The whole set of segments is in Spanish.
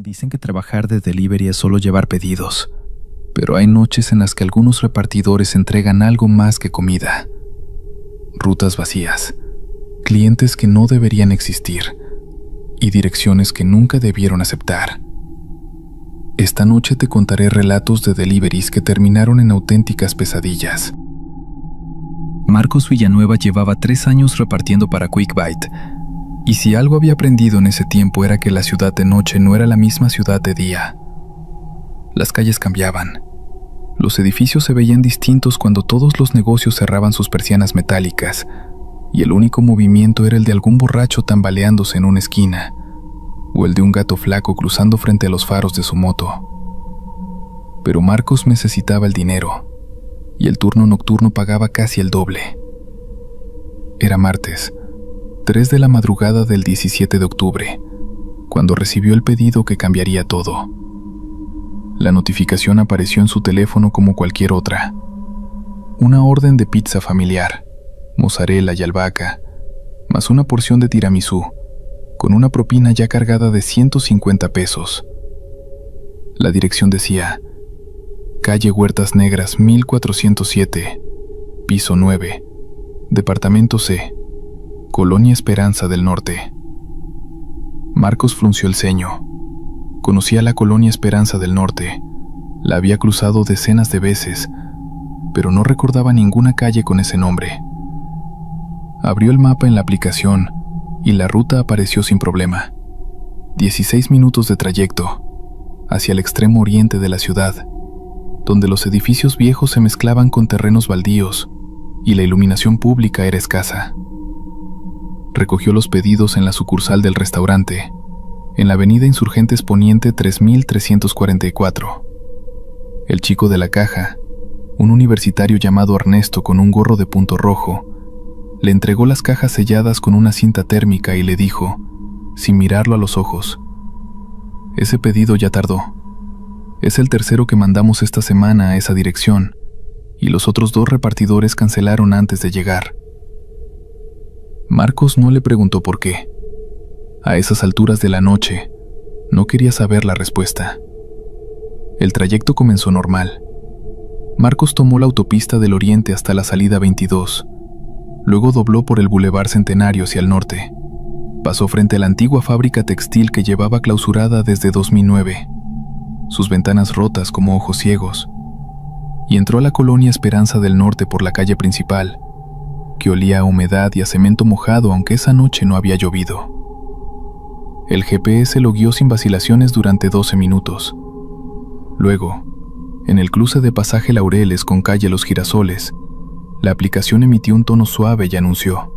Dicen que trabajar de delivery es solo llevar pedidos, pero hay noches en las que algunos repartidores entregan algo más que comida. Rutas vacías, clientes que no deberían existir y direcciones que nunca debieron aceptar. Esta noche te contaré relatos de deliveries que terminaron en auténticas pesadillas. Marcos Villanueva llevaba 3 años repartiendo para Quick Bite, y si algo había aprendido en ese tiempo era que la ciudad de noche no era la misma ciudad de día. Las calles cambiaban. Los edificios se veían distintos cuando todos los negocios cerraban sus persianas metálicas, y el único movimiento era el de algún borracho tambaleándose en una esquina, o el de un gato flaco cruzando frente a los faros de su moto. Pero Marcos necesitaba el dinero, y el turno nocturno pagaba casi el doble. Era martes, 3 de la madrugada del 17 de octubre, cuando recibió el pedido que cambiaría todo. La notificación apareció en su teléfono como cualquier otra. Una orden de pizza familiar, mozzarella y albahaca, más una porción de tiramisú, con una propina ya cargada de 150 pesos. La dirección decía: Calle Huertas Negras 1407, piso 9, Departamento C, Colonia Esperanza del Norte. Marcos frunció el ceño. Conocía la Colonia Esperanza del Norte. La había cruzado decenas de veces, pero no recordaba ninguna calle con ese nombre. Abrió el mapa en la aplicación y la ruta apareció sin problema. 16 minutos de trayecto, hacia el extremo oriente de la ciudad, donde los edificios viejos se mezclaban con terrenos baldíos y la iluminación pública era escasa. Recogió los pedidos en la sucursal del restaurante, en la avenida Insurgentes Poniente 3344. El chico de la caja, un universitario llamado Ernesto con un gorro de punto rojo, le entregó las cajas selladas con una cinta térmica y le dijo, sin mirarlo a los ojos: ese pedido ya tardó. Es el tercero que mandamos esta semana a esa dirección, y los otros 2 repartidores cancelaron antes de llegar. Marcos no le preguntó por qué. A esas alturas de la noche, no quería saber la respuesta. El trayecto comenzó normal. Marcos tomó la autopista del Oriente hasta la salida 22. Luego dobló por el Boulevard Centenario hacia el norte. Pasó frente a la antigua fábrica textil que llevaba clausurada desde 2009, sus ventanas rotas como ojos ciegos, y entró a la Colonia Esperanza del Norte por la calle principal, que olía a humedad y a cemento mojado aunque esa noche no había llovido. El GPS lo guió sin vacilaciones durante 12 minutos. Luego, en el cruce de Pasaje Laureles con calle Los Girasoles, la aplicación emitió un tono suave y anunció: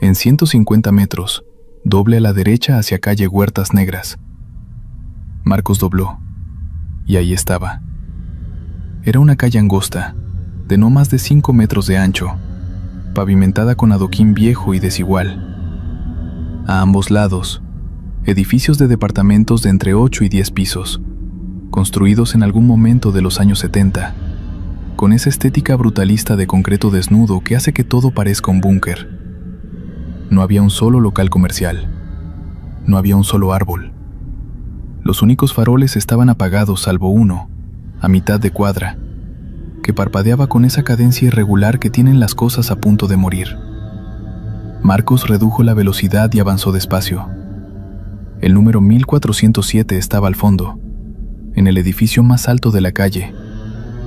en 150 metros, doble a la derecha hacia calle Huertas Negras. Marcos dobló, y ahí estaba. Era una calle angosta, de no más de 5 metros de ancho, pavimentada con adoquín viejo y desigual. A ambos lados, edificios de departamentos de entre 8 y 10 pisos, construidos en algún momento de los años 70, con esa estética brutalista de concreto desnudo que hace que todo parezca un búnker. No había un solo local comercial. No había un solo árbol. Los únicos faroles estaban apagados salvo uno, a mitad de cuadra, que parpadeaba con esa cadencia irregular que tienen las cosas a punto de morir. Marcos redujo la velocidad y avanzó despacio. El número 1407 estaba al fondo, en el edificio más alto de la calle,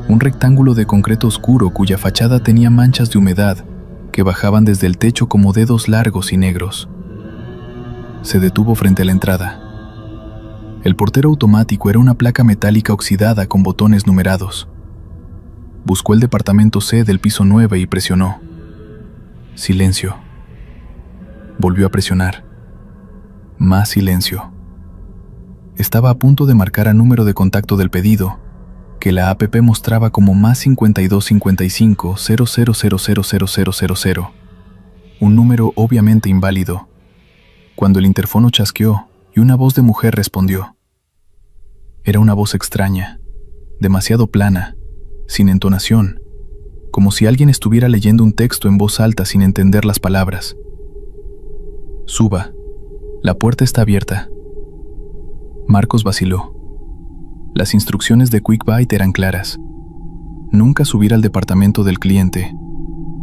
un rectángulo de concreto oscuro cuya fachada tenía manchas de humedad que bajaban desde el techo como dedos largos y negros. Se detuvo frente a la entrada. El portero automático era una placa metálica oxidada con botones numerados. Buscó el departamento C del piso 9 y presionó. Silencio. Volvió a presionar. Más silencio. Estaba a punto de marcar el número de contacto del pedido, que la app mostraba como más 5255 000000, un número obviamente inválido, cuando el interfono chasqueó y una voz de mujer respondió. Era una voz extraña, demasiado plana, sin entonación, como si alguien estuviera leyendo un texto en voz alta sin entender las palabras. Suba, la puerta está abierta. Marcos vaciló. Las instrucciones de Quick Bite eran claras. Nunca subir al departamento del cliente,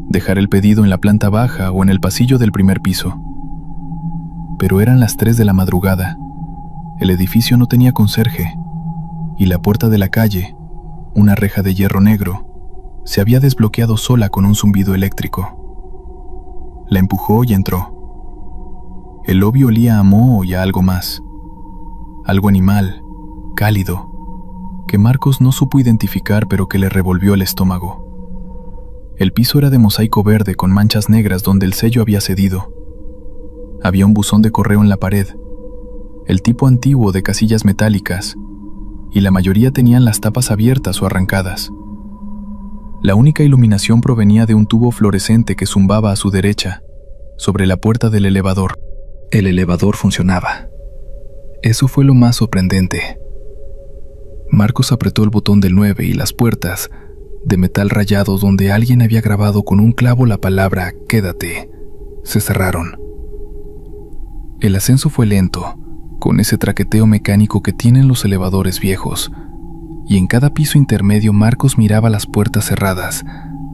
dejar el pedido en la planta baja o en el pasillo del primer piso. Pero eran las 3 de la madrugada. El edificio no tenía conserje, y la puerta de la calle, una reja de hierro negro, se había desbloqueado sola con un zumbido eléctrico. La empujó y entró. El lobby olía a moho y a algo más. Algo animal, cálido, que Marcos no supo identificar, pero que le revolvió el estómago. El piso era de mosaico verde con manchas negras donde el sello había cedido. Había un buzón de correo en la pared, el tipo antiguo de casillas metálicas, y la mayoría tenían las tapas abiertas o arrancadas. La única iluminación provenía de un tubo fluorescente que zumbaba a su derecha, sobre la puerta del elevador. El elevador funcionaba. Eso fue lo más sorprendente. Marcos apretó el botón del 9 y las puertas, de metal rayado donde alguien había grabado con un clavo la palabra «Quédate», se cerraron. El ascenso fue lento, con ese traqueteo mecánico que tienen los elevadores viejos, y en cada piso intermedio Marcos miraba las puertas cerradas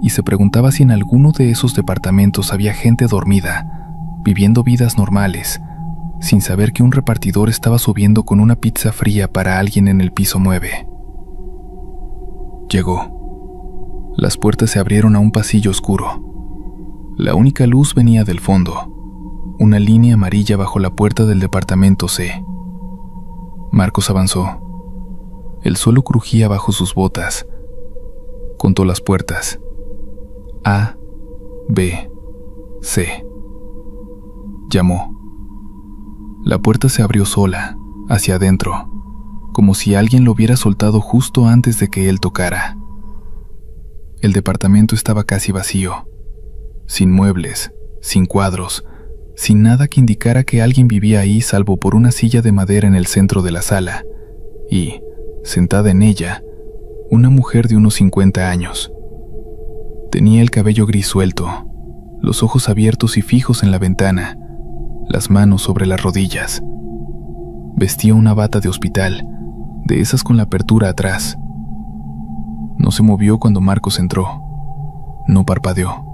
y se preguntaba si en alguno de esos departamentos había gente dormida, viviendo vidas normales, sin saber que un repartidor estaba subiendo con una pizza fría para alguien en el piso 9. Llegó. Las puertas se abrieron a un pasillo oscuro. La única luz venía del fondo, una línea amarilla bajo la puerta del departamento C. Marcos avanzó. El suelo crujía bajo sus botas. Contó las puertas. A, B, C. Llamó. La puerta se abrió sola, hacia adentro, como si alguien lo hubiera soltado justo antes de que él tocara. El departamento estaba casi vacío, sin muebles, sin cuadros, sin nada que indicara que alguien vivía ahí salvo por una silla de madera en el centro de la sala, y, sentada en ella, una mujer de unos 50 años. Tenía el cabello gris suelto, los ojos abiertos y fijos en la ventana, las manos sobre las rodillas. Vestía una bata de hospital, de esas con la apertura atrás. No se movió cuando Marcos entró. No parpadeó.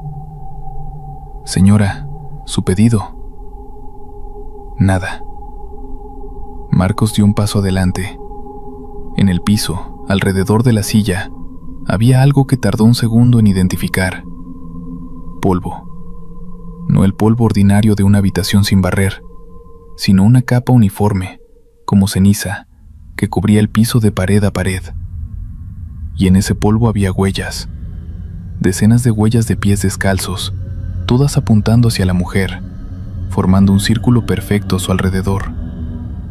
«Señora, su pedido». Nada. Marcos dio un paso adelante. En el piso, alrededor de la silla, había algo que tardó un segundo en identificar. Polvo. No el polvo ordinario de una habitación sin barrer, sino una capa uniforme, como ceniza, que cubría el piso de pared a pared. Y en ese polvo había huellas, decenas de huellas de pies descalzos, todas apuntando hacia la mujer, formando un círculo perfecto a su alrededor,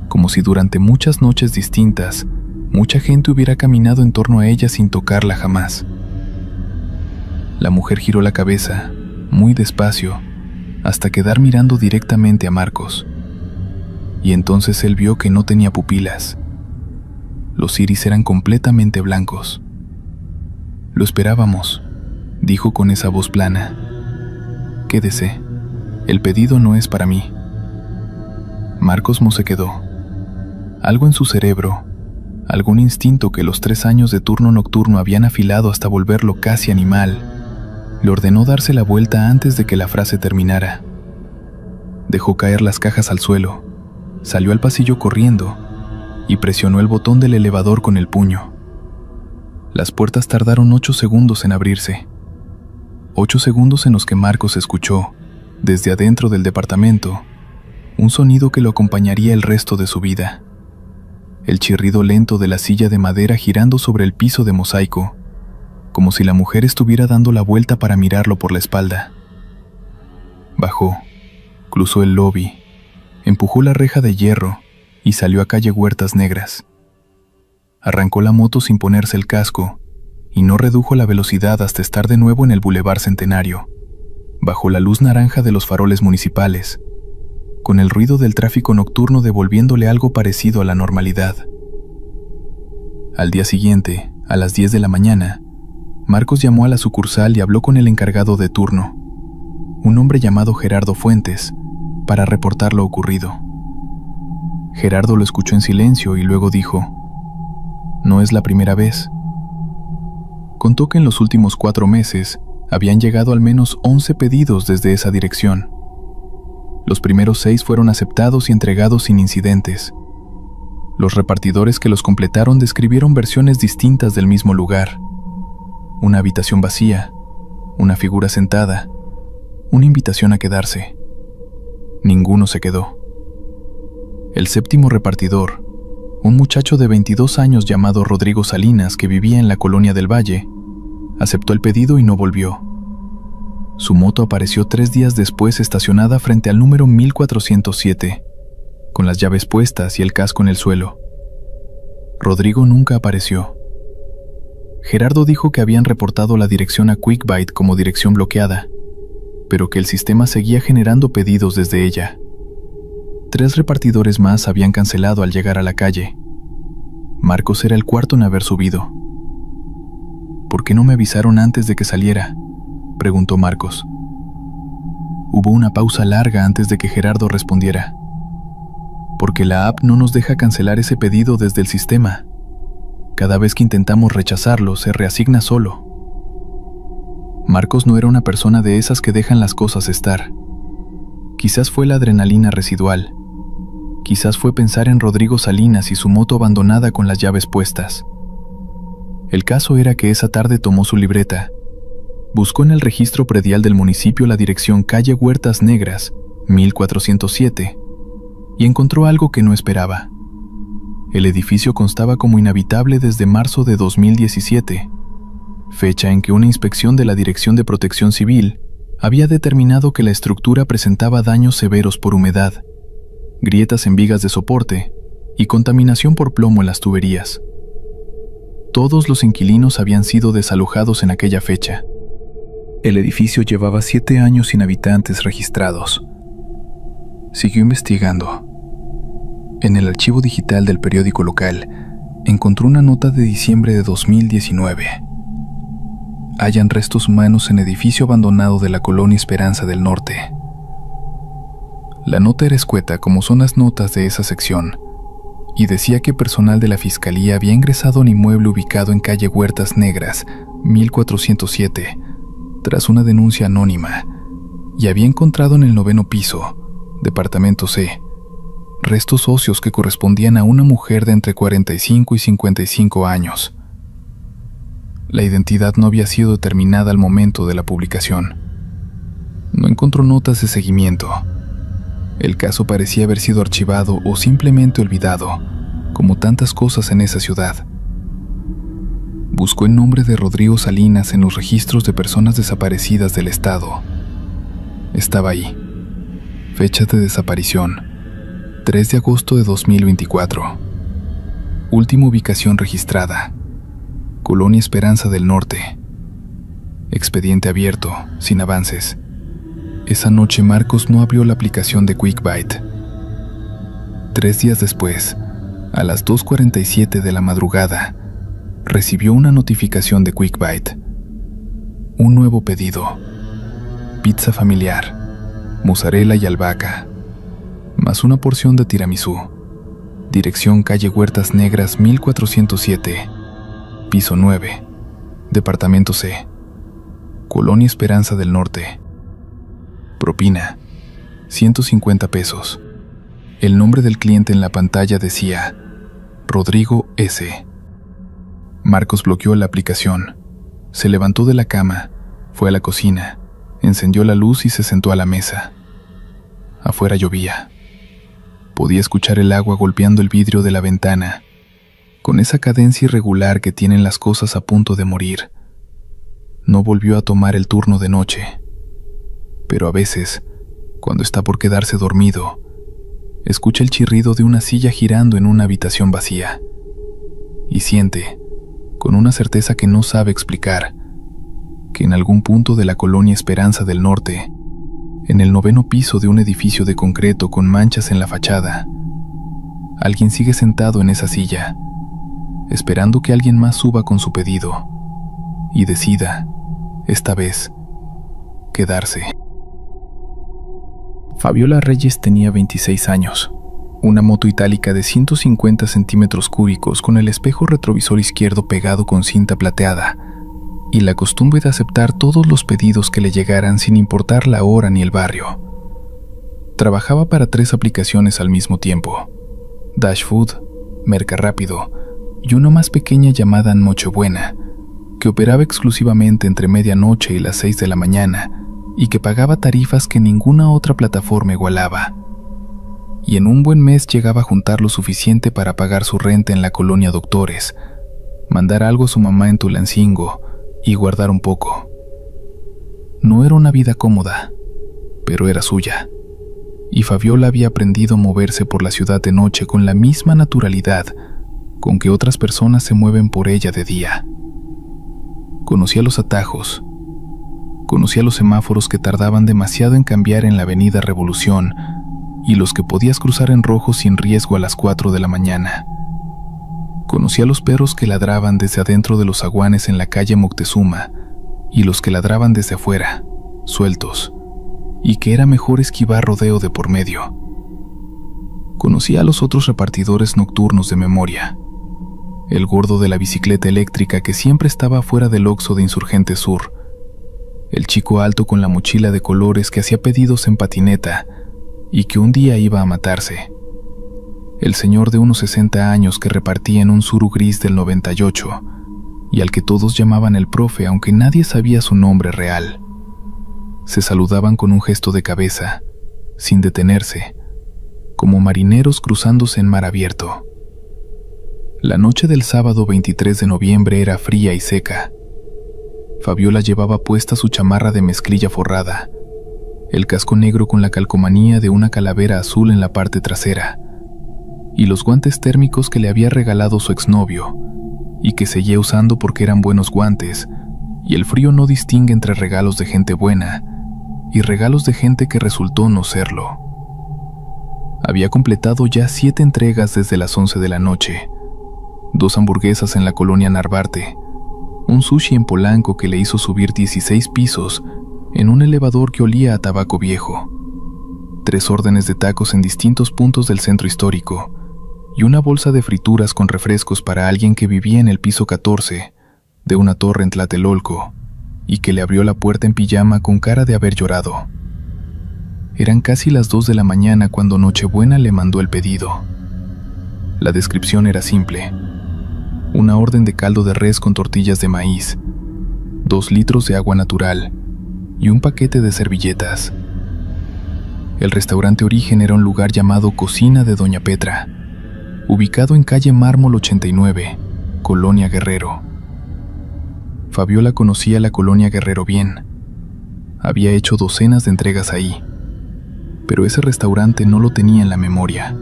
como si durante muchas noches distintas, mucha gente hubiera caminado en torno a ella sin tocarla jamás. La mujer giró la cabeza, muy despacio, hasta quedar mirando directamente a Marcos. Y entonces él vio que no tenía pupilas. Los iris eran completamente blancos. «Lo esperábamos», dijo con esa voz plana. «Quédese. El pedido no es para mí». Marcos no se quedó. Algo en su cerebro, algún instinto que los 3 años de turno nocturno habían afilado hasta volverlo casi animal, le ordenó darse la vuelta antes de que la frase terminara. Dejó caer las cajas al suelo, salió al pasillo corriendo y presionó el botón del elevador con el puño. Las puertas tardaron 8 segundos en abrirse. 8 segundos en los que Marcos escuchó, desde adentro del departamento, un sonido que lo acompañaría el resto de su vida. El chirrido lento de la silla de madera girando sobre el piso de mosaico, como si la mujer estuviera dando la vuelta para mirarlo por la espalda. Bajó, cruzó el lobby, empujó la reja de hierro y salió a calle Huertas Negras. Arrancó la moto sin ponerse el casco y no redujo la velocidad hasta estar de nuevo en el Boulevard Centenario, bajo la luz naranja de los faroles municipales, con el ruido del tráfico nocturno devolviéndole algo parecido a la normalidad. Al día siguiente, a las 10 de la mañana, Marcos llamó a la sucursal y habló con el encargado de turno, un hombre llamado Gerardo Fuentes, para reportar lo ocurrido. Gerardo lo escuchó en silencio y luego dijo: «No es la primera vez». Contó que en los últimos 4 meses habían llegado al menos 11 pedidos desde esa dirección. Los primeros 6 fueron aceptados y entregados sin incidentes. Los repartidores que los completaron describieron versiones distintas del mismo lugar: una habitación vacía, una figura sentada, una invitación a quedarse. Ninguno se quedó. El 7º repartidor, un muchacho de 22 años llamado Rodrigo Salinas, que vivía en la Colonia del Valle, aceptó el pedido y no volvió. Su moto apareció 3 días después estacionada frente al número 1407, con las llaves puestas y el casco en el suelo. Rodrigo nunca apareció. Gerardo dijo que habían reportado la dirección a QuickBite como dirección bloqueada, pero que el sistema seguía generando pedidos desde ella. 3 repartidores más habían cancelado al llegar a la calle. Marcos era el cuarto en haber subido. «¿Por qué no me avisaron antes de que saliera?», preguntó Marcos. Hubo una pausa larga antes de que Gerardo respondiera. «Porque la app no nos deja cancelar ese pedido desde el sistema. Cada vez que intentamos rechazarlo, se reasigna solo». Marcos no era una persona de esas que dejan las cosas estar. Quizás fue la adrenalina residual. Quizás fue pensar en Rodrigo Salinas y su moto abandonada con las llaves puestas. El caso era que esa tarde tomó su libreta, buscó en el registro predial del municipio la dirección calle Huertas Negras, 1407, y encontró algo que no esperaba. El edificio constaba como inhabitable desde marzo de 2017, fecha en que una inspección de la Dirección de Protección Civil había determinado que la estructura presentaba daños severos por humedad, grietas en vigas de soporte y contaminación por plomo en las tuberías. Todos los inquilinos habían sido desalojados en aquella fecha. El edificio llevaba 7 años sin habitantes registrados. Siguió investigando. En el archivo digital del periódico local, encontró una nota de diciembre de 2019. Hallan restos humanos en edificio abandonado de la Colonia Esperanza del Norte. La nota era escueta como son las notas de esa sección, y decía que personal de la Fiscalía había ingresado a un inmueble ubicado en calle Huertas Negras, 1407, tras una denuncia anónima, y había encontrado en el 9º piso, departamento C, restos óseos que correspondían a una mujer de entre 45 y 55 años. La identidad no había sido determinada al momento de la publicación. No encontró notas de seguimiento. El caso parecía haber sido archivado o simplemente olvidado, como tantas cosas en esa ciudad. Buscó el nombre de Rodrigo Salinas en los registros de personas desaparecidas del estado. Estaba ahí. Fecha de desaparición: 3 de agosto de 2024. Última ubicación registrada: Colonia Esperanza del Norte. Expediente abierto, sin avances. Esa noche Marcos no abrió la aplicación de QuickBite. 3 días después, a las 2:47 de la madrugada, recibió una notificación de QuickBite. Un nuevo pedido: pizza familiar, mozzarella y albahaca, más una porción de tiramisú. Dirección calle Huertas Negras 1407, piso 9, departamento C, Colonia Esperanza del Norte. Propina: 150 pesos. El nombre del cliente en la pantalla decía Rodrigo S. Marcos bloqueó la aplicación. Se levantó de la cama, fue a la cocina, encendió la luz y se sentó a la mesa. Afuera llovía. Podía escuchar el agua golpeando el vidrio de la ventana, con esa cadencia irregular que tienen las cosas a punto de morir. No volvió a tomar el turno de noche, pero a veces, cuando está por quedarse dormido, escucha el chirrido de una silla girando en una habitación vacía, y siente, con una certeza que no sabe explicar, que en algún punto de la Colonia Esperanza del Norte, en el 9º piso de un edificio de concreto con manchas en la fachada, alguien sigue sentado en esa silla, esperando que alguien más suba con su pedido y decida, esta vez, quedarse. Fabiola Reyes tenía 26 años. una moto itálica de 150 centímetros cúbicos con el espejo retrovisor izquierdo pegado con cinta plateada, y la costumbre de aceptar todos los pedidos que le llegaran sin importar la hora ni el barrio. Trabajaba para 3 aplicaciones al mismo tiempo: Dash Food, Merca Rápido y una más pequeña llamada Nochebuena, que operaba exclusivamente entre medianoche y las 6 de la mañana y que pagaba tarifas que ninguna otra plataforma igualaba. Y en un buen mes llegaba a juntar lo suficiente para pagar su renta en la colonia Doctores, mandar algo a su mamá en Tulancingo y guardar un poco. No era una vida cómoda, pero era suya, y Fabiola había aprendido a moverse por la ciudad de noche con la misma naturalidad con que otras personas se mueven por ella de día. Conocía los atajos, conocía los semáforos que tardaban demasiado en cambiar en la avenida Revolución y los que podías cruzar en rojo sin riesgo a las 4 de la mañana. Conocía los perros que ladraban desde adentro de los zaguanes en la calle Moctezuma y los que ladraban desde afuera, sueltos, y que era mejor esquivar rodeo de por medio. Conocía a los otros repartidores nocturnos de memoria: el gordo de la bicicleta eléctrica que siempre estaba fuera del Oxxo de Insurgente Sur, el chico alto con la mochila de colores que hacía pedidos en patineta y que un día iba a matarse, el señor de unos 60 años que repartía en un Suru gris del 98 y al que todos llamaban el profe aunque nadie sabía su nombre real. Se saludaban con un gesto de cabeza, sin detenerse, como marineros cruzándose en mar abierto. La noche del sábado 23 de noviembre era fría y seca. Fabiola llevaba puesta su chamarra de mezclilla forrada, el casco negro con la calcomanía de una calavera azul en la parte trasera, y los guantes térmicos que le había regalado su exnovio, y que seguía usando porque eran buenos guantes, y el frío no distingue entre regalos de gente buena y regalos de gente que resultó no serlo. Había completado ya 7 entregas desde las 11 de la noche, 2 hamburguesas en la colonia Narvarte, un sushi en Polanco que le hizo subir 16 pisos en un elevador que olía a tabaco viejo, 3 órdenes de tacos en distintos puntos del centro histórico y una bolsa de frituras con refrescos para alguien que vivía en el piso 14 de una torre en Tlatelolco y que le abrió la puerta en pijama con cara de haber llorado. Eran casi las 2 de la mañana cuando Nochebuena le mandó el pedido. La descripción era simple: una orden de caldo de res con tortillas de maíz, 2 litros de agua natural y un paquete de servilletas. El restaurante origen era un lugar llamado Cocina de Doña Petra, ubicado en calle Mármol 89, Colonia Guerrero. Fabiola conocía la Colonia Guerrero bien. Había hecho docenas de entregas ahí, pero ese restaurante no lo tenía en la memoria.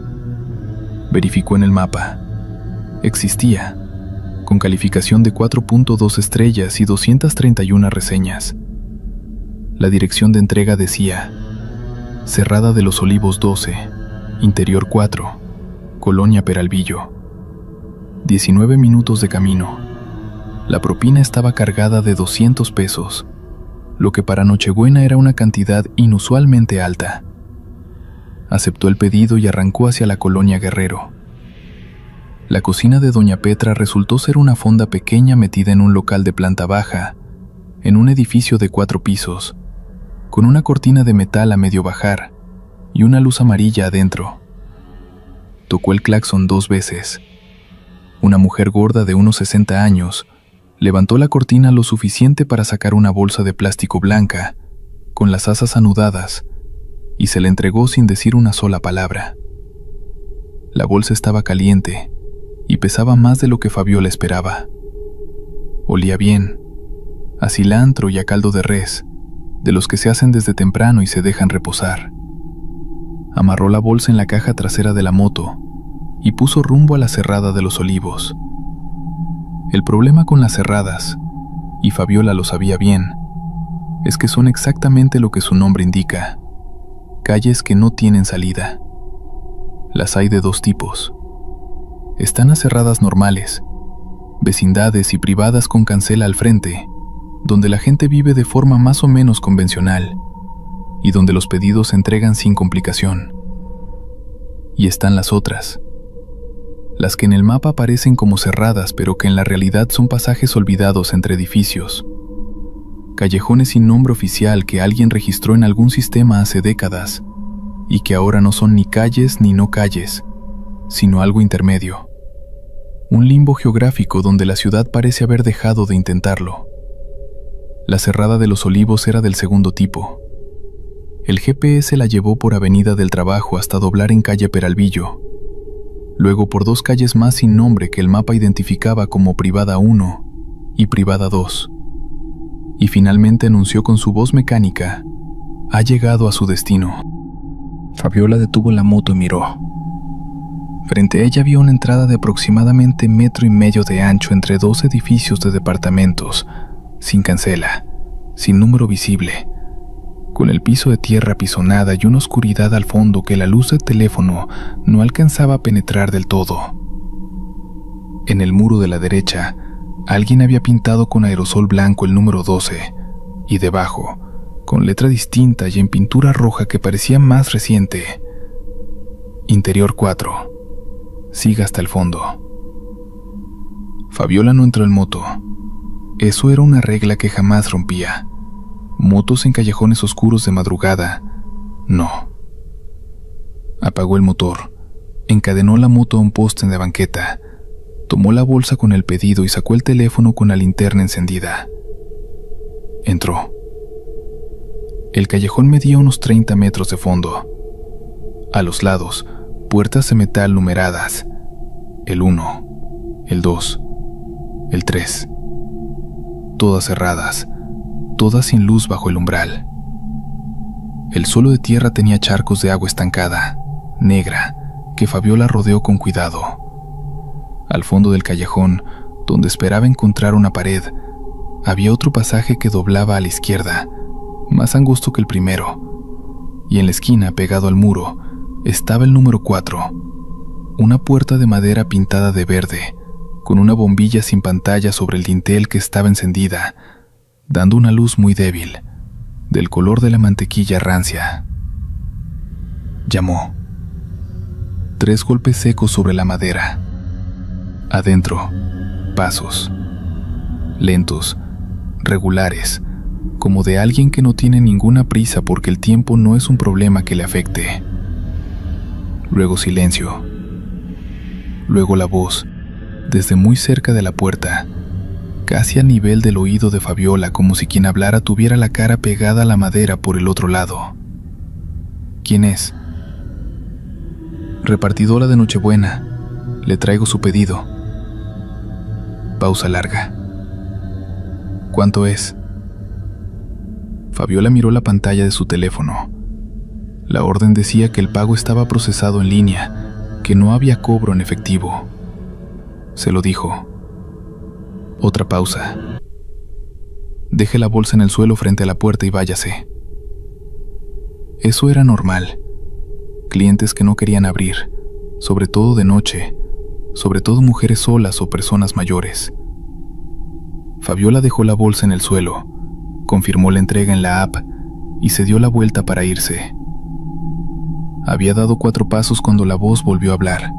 Verificó en el mapa. Existía, con calificación de 4.2 estrellas y 231 reseñas. La dirección de entrega decía: Cerrada de los Olivos 12, Interior 4, Colonia Peralvillo. 19 minutos de camino. La propina estaba cargada de 200 pesos, lo que para Nochebuena era una cantidad inusualmente alta. Aceptó el pedido y arrancó hacia la Colonia Guerrero. La cocina de Doña Petra resultó ser una fonda pequeña metida en un local de planta baja, en un edificio de 4 pisos, con una cortina de metal a medio bajar y una luz amarilla adentro. Tocó el claxon 2 veces. Una mujer gorda de unos 60 años levantó la cortina lo suficiente para sacar una bolsa de plástico blanca, con las asas anudadas, y se la entregó sin decir una sola palabra. La bolsa estaba caliente y pesaba más de lo que Fabiola esperaba. Olía bien, a cilantro y a caldo de res, de los que se hacen desde temprano y se dejan reposar. Amarró la bolsa en la caja trasera de la moto y puso rumbo a la Cerrada de los Olivos. El problema con las cerradas, y Fabiola lo sabía bien, es que son exactamente lo que su nombre indica: calles que no tienen salida. Las hay de 2 tipos. Están las cerradas normales, vecindades y privadas con cancela al frente, donde la gente vive de forma más o menos convencional y donde los pedidos se entregan sin complicación. Y están las otras, las que en el mapa aparecen como cerradas, pero que en la realidad son pasajes olvidados entre edificios. Callejones sin nombre oficial que alguien registró en algún sistema hace décadas, y que ahora no son ni calles ni no calles, sino algo intermedio. Un limbo geográfico donde la ciudad parece haber dejado de intentarlo. La Cerrada de los Olivos era del segundo tipo. El GPS la llevó por Avenida del Trabajo hasta doblar en calle Peralvillo, luego por 2 calles más sin nombre que el mapa identificaba como Privada 1 y Privada 2, y finalmente anunció con su voz mecánica: ha llegado a su destino. Fabiola detuvo la moto y miró. Frente a ella había una entrada de aproximadamente 1,5 metros de ancho entre 2 edificios de departamentos, sin cancela, sin número visible, con el piso de tierra apisonada y una oscuridad al fondo que la luz del teléfono no alcanzaba a penetrar del todo. En el muro de la derecha, alguien había pintado con aerosol blanco el número 12, y debajo, con letra distinta y en pintura roja que parecía más reciente: Interior 4. Siga hasta el fondo. Fabiola no entró en moto. Eso era una regla que jamás rompía. Motos en callejones oscuros de madrugada, no. Apagó el motor, encadenó la moto a un poste de banqueta, tomó la bolsa con el pedido y sacó el teléfono con la linterna encendida. Entró. El callejón medía unos 30 metros de fondo. A los lados, puertas de metal numeradas: el 1, el 2, el 3. Todas cerradas, todas sin luz bajo el umbral. El suelo de tierra tenía charcos de agua estancada, negra, que Fabiola rodeó con cuidado. Al fondo del callejón, donde esperaba encontrar una pared, había otro pasaje que doblaba a la izquierda, más angosto que el primero, y en la esquina, pegado al muro, estaba el número 4, una puerta de madera pintada de verde, con una bombilla sin pantalla sobre el dintel que estaba encendida, dando una luz muy débil, del color de la mantequilla rancia. Llamó. 3 golpes secos sobre la madera. Adentro, pasos. Lentos, regulares, como de alguien que no tiene ninguna prisa porque el tiempo no es un problema que le afecte. Luego silencio. Luego la voz, desde muy cerca de la puerta, casi a nivel del oído de Fabiola, como si quien hablara tuviera la cara pegada a la madera por el otro lado. ¿Quién es? Repartidora de Nochebuena. Le traigo su pedido. Pausa larga. ¿Cuánto es? Fabiola miró la pantalla de su teléfono. La orden decía que el pago estaba procesado en línea, que no había cobro en efectivo. Se lo dijo. Otra pausa. Deje la bolsa en el suelo frente a la puerta y váyase. Eso era normal. Clientes que no querían abrir, sobre todo de noche, sobre todo mujeres solas o personas mayores. Fabiola dejó la bolsa en el suelo, confirmó la entrega en la app y se dio la vuelta para irse. Había dado 4 pasos cuando la voz volvió a hablar,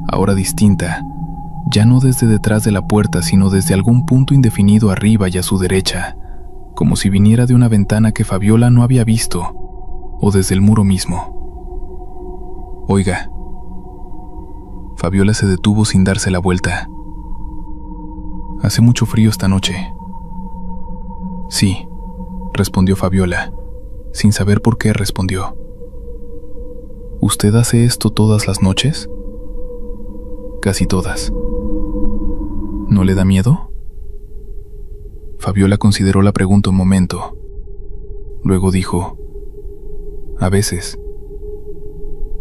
ahora distinta, ya no desde detrás de la puerta, sino desde algún punto indefinido arriba y a su derecha, como si viniera de una ventana que Fabiola no había visto, o desde el muro mismo. Oiga. Fabiola se detuvo sin darse la vuelta. Hace mucho frío esta noche. Sí, respondió Fabiola, sin saber por qué respondió. ¿Usted hace esto todas las noches? Casi todas. ¿No le da miedo? Fabiola consideró la pregunta un momento. Luego dijo: a veces.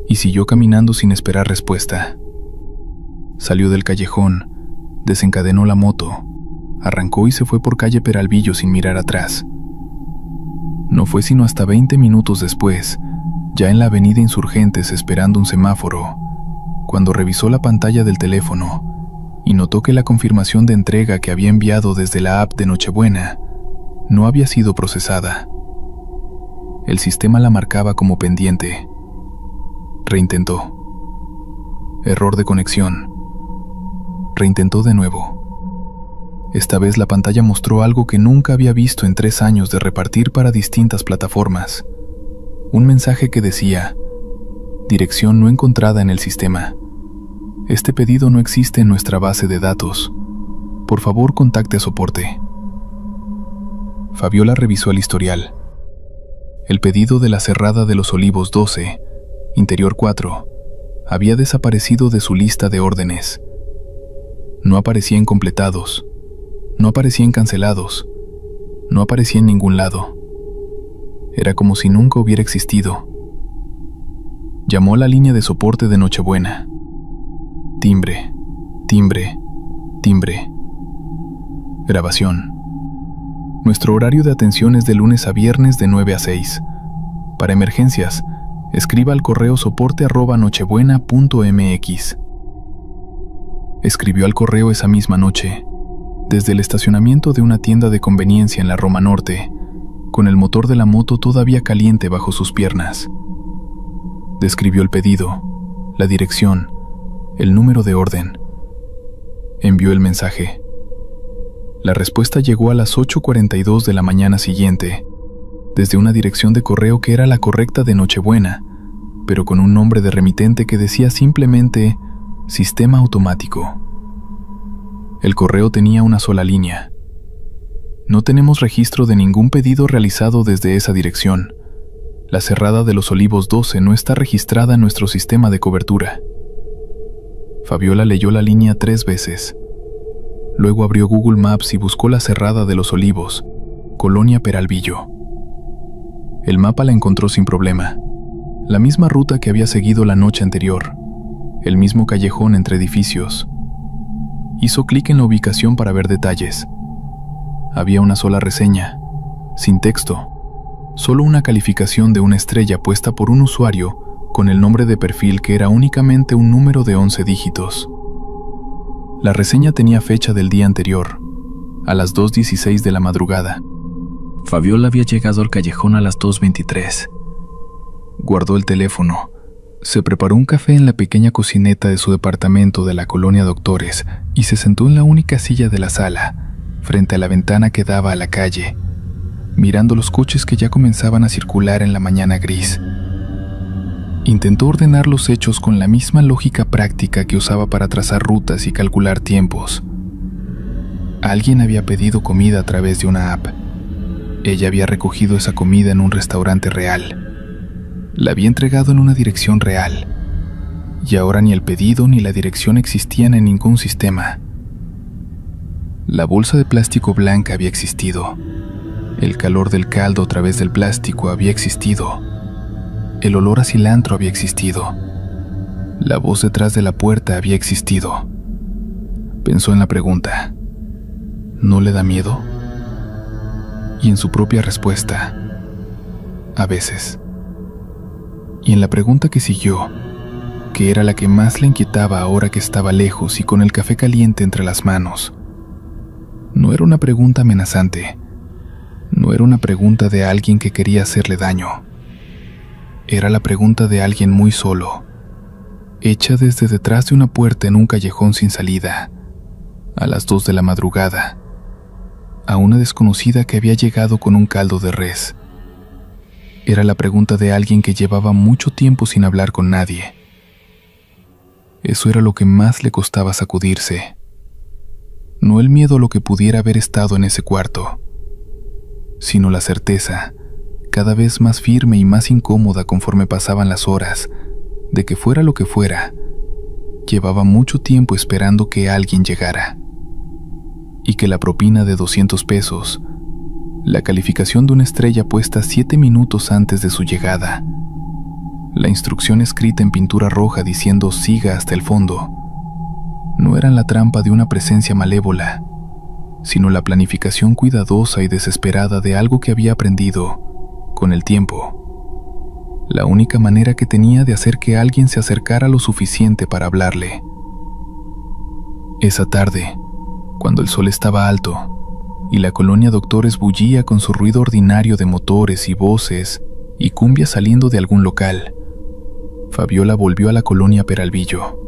Y siguió caminando sin esperar respuesta. Salió del callejón, desencadenó la moto, arrancó y se fue por calle Peralvillo sin mirar atrás. No fue sino hasta 20 minutos después, ya en la avenida Insurgentes esperando un semáforo, cuando revisó la pantalla del teléfono y notó que la confirmación de entrega que había enviado desde la app de Nochebuena no había sido procesada. El sistema la marcaba como pendiente. Reintentó. Error de conexión. Reintentó de nuevo. Esta vez la pantalla mostró algo que nunca había visto en 3 años de repartir para distintas plataformas. Un mensaje que decía: dirección no encontrada en el sistema. Este pedido no existe en nuestra base de datos. Por favor, contacte a soporte. Fabiola revisó el historial. El pedido de la Cerrada de los Olivos 12, Interior 4, había desaparecido de su lista de órdenes. No aparecía en completados, no aparecía en cancelados, no aparecía en ningún lado. Era como si nunca hubiera existido. Llamó a la línea de soporte de Nochebuena. Timbre, timbre, timbre. Grabación. Nuestro horario de atención es de lunes a viernes de 9 a 6. Para emergencias, escriba al correo soporte@nochebuena.mx. Escribió al correo esa misma noche, desde el estacionamiento de una tienda de conveniencia en la Roma Norte, con el motor de la moto todavía caliente bajo sus piernas. Describió el pedido, la dirección, el número de orden. Envió el mensaje. La respuesta llegó a las 8:42 de la mañana siguiente, desde una dirección de correo que era la correcta de Nochebuena, pero con un nombre de remitente que decía simplemente Sistema Automático. El correo tenía una sola línea. No tenemos registro de ningún pedido realizado desde esa dirección. La Cerrada de los Olivos 12 no está registrada en nuestro sistema de cobertura. Fabiola leyó la línea 3 veces. Luego abrió Google Maps y buscó la Cerrada de los Olivos, Colonia Peralvillo. El mapa la encontró sin problema. La misma ruta que había seguido la noche anterior. El mismo callejón entre edificios. Hizo clic en la ubicación para ver detalles. Había una sola reseña, sin texto. Solo una calificación de 1 estrella puesta por un usuario con el nombre de perfil que era únicamente un número de 11 dígitos. La reseña tenía fecha del día anterior, a las 2:16 de la madrugada. Fabiola había llegado al callejón a las 2:23. Guardó el teléfono, se preparó un café en la pequeña cocineta de su departamento de la colonia Doctores y se sentó en la única silla de la sala, frente a la ventana que daba a la calle, mirando los coches que ya comenzaban a circular en la mañana gris. Intentó ordenar los hechos con la misma lógica práctica que usaba para trazar rutas y calcular tiempos. Alguien había pedido comida a través de una app. Ella había recogido esa comida en un restaurante real. La había entregado en una dirección real. Y ahora ni el pedido ni la dirección existían en ningún sistema. La bolsa de plástico blanca había existido. El calor del caldo a través del plástico había existido. El olor a cilantro había existido. La voz detrás de la puerta había existido. Pensó en la pregunta: ¿no le da miedo? Y en su propia respuesta: a veces. Y en la pregunta que siguió, que era la que más le inquietaba ahora que estaba lejos y con el café caliente entre las manos, no era una pregunta amenazante. No era una pregunta de alguien que quería hacerle daño. Era la pregunta de alguien muy solo, hecha desde detrás de una puerta en un callejón sin salida, a las 2 de la madrugada, a una desconocida que había llegado con un caldo de res. Era la pregunta de alguien que llevaba mucho tiempo sin hablar con nadie. Eso era lo que más le costaba sacudirse. No el miedo a lo que pudiera haber estado en ese cuarto, sino la certeza, cada vez más firme y más incómoda conforme pasaban las horas, de que fuera lo que fuera, llevaba mucho tiempo esperando que alguien llegara. Y que la propina de 200 pesos, la calificación de 1 estrella puesta 7 minutos antes de su llegada, la instrucción escrita en pintura roja diciendo siga hasta el fondo, no eran la trampa de una presencia malévola, sino la planificación cuidadosa y desesperada de algo que había aprendido, con el tiempo, la única manera que tenía de hacer que alguien se acercara lo suficiente para hablarle. Esa tarde, cuando el sol estaba alto y la colonia Doctores bullía con su ruido ordinario de motores y voces y cumbia saliendo de algún local, Fabiola volvió a la colonia Peralvillo.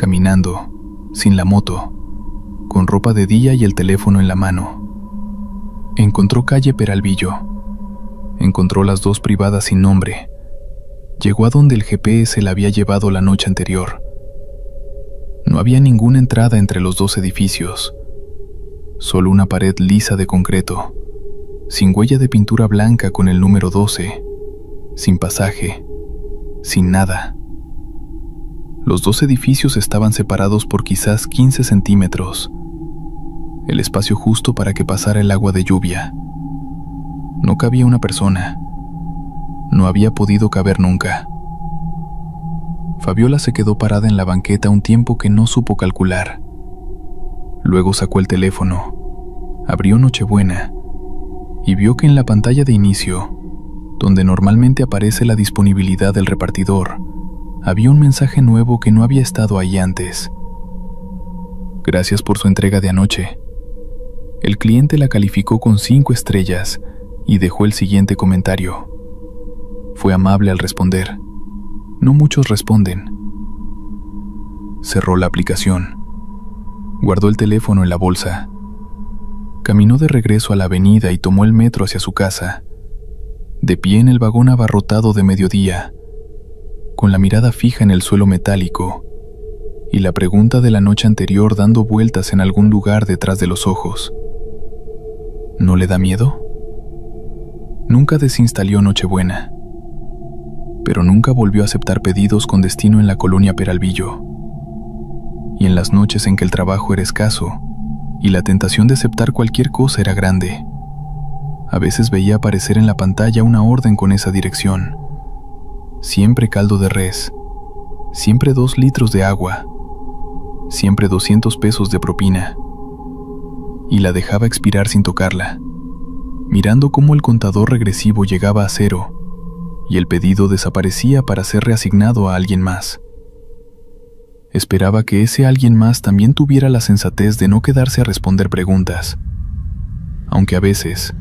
caminando, sin la moto, con ropa de día y el teléfono en la mano. Encontró calle Peralvillo. Encontró las dos privadas sin nombre. Llegó a donde el GPS la había llevado la noche anterior. No había ninguna entrada entre los dos edificios. Solo una pared lisa de concreto, sin huella de pintura blanca con el número 12, sin pasaje, sin nada. Los dos edificios estaban separados por quizás 15 centímetros, el espacio justo para que pasara el agua de lluvia. No cabía una persona. No había podido caber nunca. Fabiola se quedó parada en la banqueta un tiempo que no supo calcular. Luego sacó el teléfono, abrió Nochebuena y vio que en la pantalla de inicio, donde normalmente aparece la disponibilidad del repartidor, había un mensaje nuevo que no había estado ahí antes. Gracias por su entrega de anoche. El cliente la calificó con 5 estrellas y dejó el siguiente comentario. Fue amable al responder. No muchos responden. Cerró la aplicación. Guardó el teléfono en la bolsa. Caminó de regreso a la avenida y tomó el metro hacia su casa. De pie en el vagón abarrotado de mediodía, con la mirada fija en el suelo metálico y la pregunta de la noche anterior dando vueltas en algún lugar detrás de los ojos. ¿No le da miedo? Nunca desinstaló Nochebuena, pero nunca volvió a aceptar pedidos con destino en la colonia Peralvillo. Y en las noches en que el trabajo era escaso y la tentación de aceptar cualquier cosa era grande, a veces veía aparecer en la pantalla una orden con esa dirección. Siempre caldo de res, siempre 2 litros de agua, siempre 200 pesos de propina. Y la dejaba expirar sin tocarla, mirando cómo el contador regresivo llegaba a 0 y el pedido desaparecía para ser reasignado a alguien más. Esperaba que ese alguien más también tuviera la sensatez de no quedarse a responder preguntas, aunque a veces,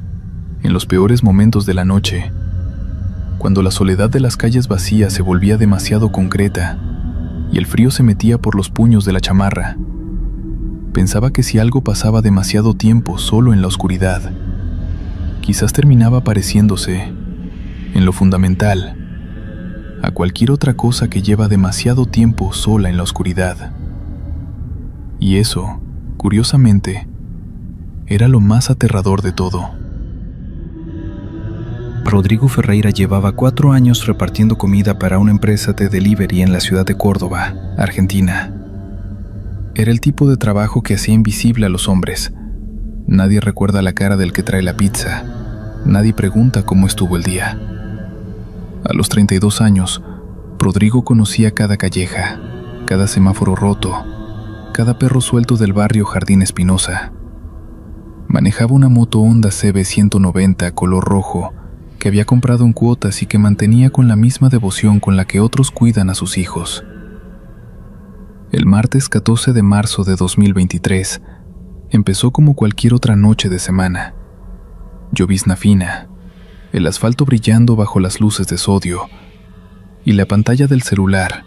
en los peores momentos de la noche, cuando la soledad de las calles vacías se volvía demasiado concreta y el frío se metía por los puños de la chamarra, pensaba que si algo pasaba demasiado tiempo solo en la oscuridad, quizás terminaba pareciéndose, en lo fundamental, a cualquier otra cosa que lleva demasiado tiempo sola en la oscuridad. Y eso, curiosamente, era lo más aterrador de todo. Rodrigo Ferreira llevaba 4 años repartiendo comida para una empresa de delivery en la ciudad de Córdoba, Argentina. Era el tipo de trabajo que hacía invisible a los hombres. Nadie recuerda la cara del que trae la pizza. Nadie pregunta cómo estuvo el día. A los 32 años, Rodrigo conocía cada calleja, cada semáforo roto, cada perro suelto del barrio Jardín Espinosa. Manejaba una moto Honda CB190 color rojo que había comprado en cuotas y que mantenía con la misma devoción con la que otros cuidan a sus hijos. El martes 14 de marzo de 2023 empezó como cualquier otra noche de semana. Llovizna fina, el asfalto brillando bajo las luces de sodio y la pantalla del celular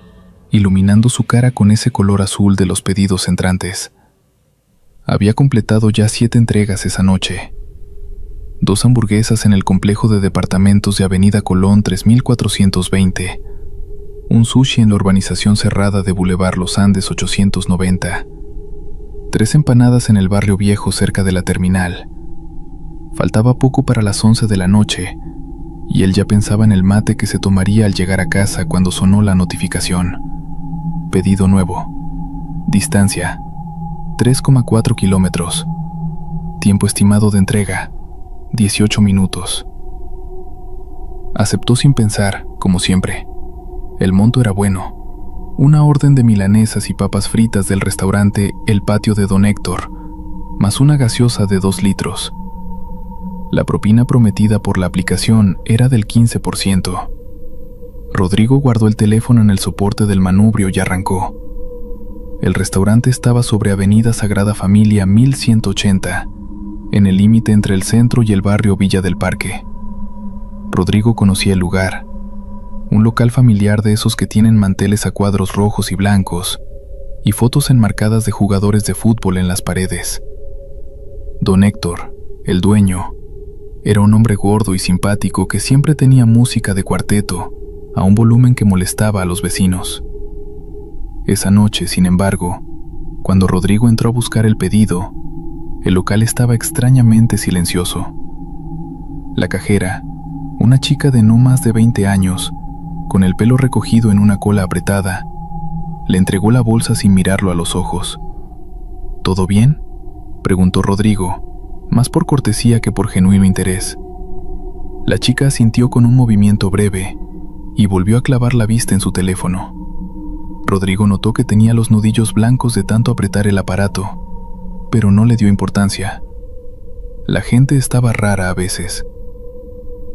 iluminando su cara con ese color azul de los pedidos entrantes. Había completado ya 7 entregas esa noche. 2 hamburguesas en el complejo de departamentos de Avenida Colón 3420, un sushi en la urbanización cerrada de Boulevard Los Andes 890, 3 empanadas en el barrio viejo cerca de la terminal. Faltaba poco para las 11 de la noche, y él ya pensaba en el mate que se tomaría al llegar a casa cuando sonó la notificación. Pedido nuevo. Distancia: 3,4 kilómetros. Tiempo estimado de entrega: 18 minutos. Aceptó sin pensar, como siempre. El monto era bueno. Una orden de milanesas y papas fritas del restaurante El Patio de Don Héctor, más una gaseosa de 2 litros. La propina prometida por la aplicación era del 15%. Rodrigo guardó el teléfono en el soporte del manubrio y arrancó. El restaurante estaba sobre Avenida Sagrada Familia 1180, en el límite entre el centro y el barrio Villa del Parque. Rodrigo conocía el lugar, un local familiar de esos que tienen manteles a cuadros rojos y blancos, y fotos enmarcadas de jugadores de fútbol en las paredes. Don Héctor, el dueño, era un hombre gordo y simpático que siempre tenía música de cuarteto a un volumen que molestaba a los vecinos. Esa noche, sin embargo, cuando Rodrigo entró a buscar el pedido, el local estaba extrañamente silencioso. La cajera, una chica de no más de 20 años, con el pelo recogido en una cola apretada, le entregó la bolsa sin mirarlo a los ojos. ¿Todo bien?, preguntó Rodrigo, más por cortesía que por genuino interés. La chica asintió con un movimiento breve y volvió a clavar la vista en su teléfono. Rodrigo notó que tenía los nudillos blancos de tanto apretar el aparato, pero no le dio importancia. La gente estaba rara a veces.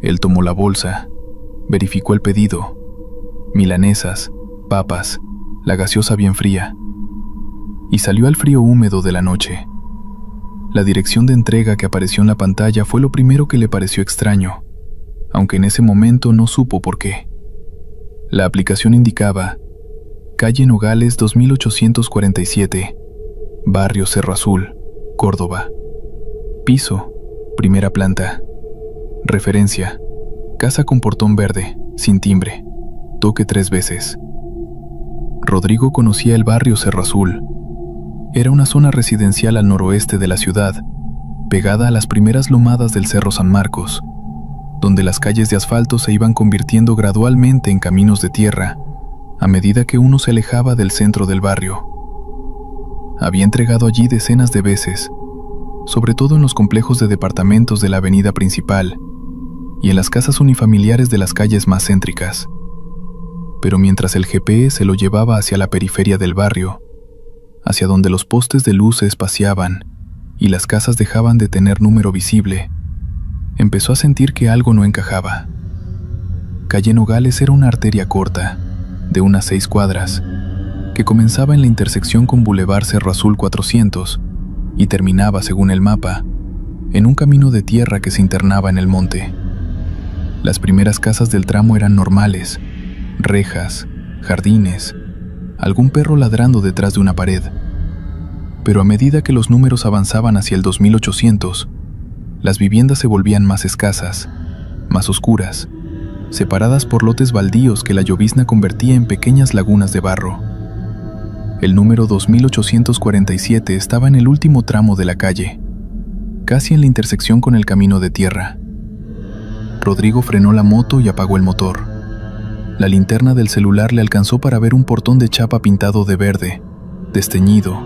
Él tomó la bolsa, verificó el pedido: milanesas, papas, la gaseosa bien fría, y salió al frío húmedo de la noche. La dirección de entrega que apareció en la pantalla fue lo primero que le pareció extraño, aunque en ese momento no supo por qué. La aplicación indicaba: calle Nogales 2847, barrio Cerro Azul, Córdoba. Piso, primera planta. Referencia: casa con portón verde, sin timbre. Toque 3 veces. Rodrigo conocía el barrio Cerro Azul. Era una zona residencial al noroeste de la ciudad, pegada a las primeras lomadas del Cerro San Marcos, donde las calles de asfalto se iban convirtiendo gradualmente en caminos de tierra a medida que uno se alejaba del centro del barrio. Había entregado allí decenas de veces, sobre todo en los complejos de departamentos de la avenida principal y en las casas unifamiliares de las calles más céntricas. Pero mientras el GPS lo llevaba hacia la periferia del barrio, hacia donde los postes de luz se espaciaban y las casas dejaban de tener número visible, empezó a sentir que algo no encajaba. Calle Nogales era una arteria corta, de unas 6 cuadras, que comenzaba en la intersección con Boulevard Cerro Azul 400 y terminaba, según el mapa, en un camino de tierra que se internaba en el monte. Las primeras casas del tramo eran normales: rejas, jardines, algún perro ladrando detrás de una pared. Pero a medida que los números avanzaban hacia el 2800, las viviendas se volvían más escasas, más oscuras, separadas por lotes baldíos que la llovizna convertía en pequeñas lagunas de barro. El número 2847 estaba en el último tramo de la calle, casi en la intersección con el camino de tierra. Rodrigo frenó la moto y apagó el motor. La linterna del celular le alcanzó para ver un portón de chapa pintado de verde, desteñido,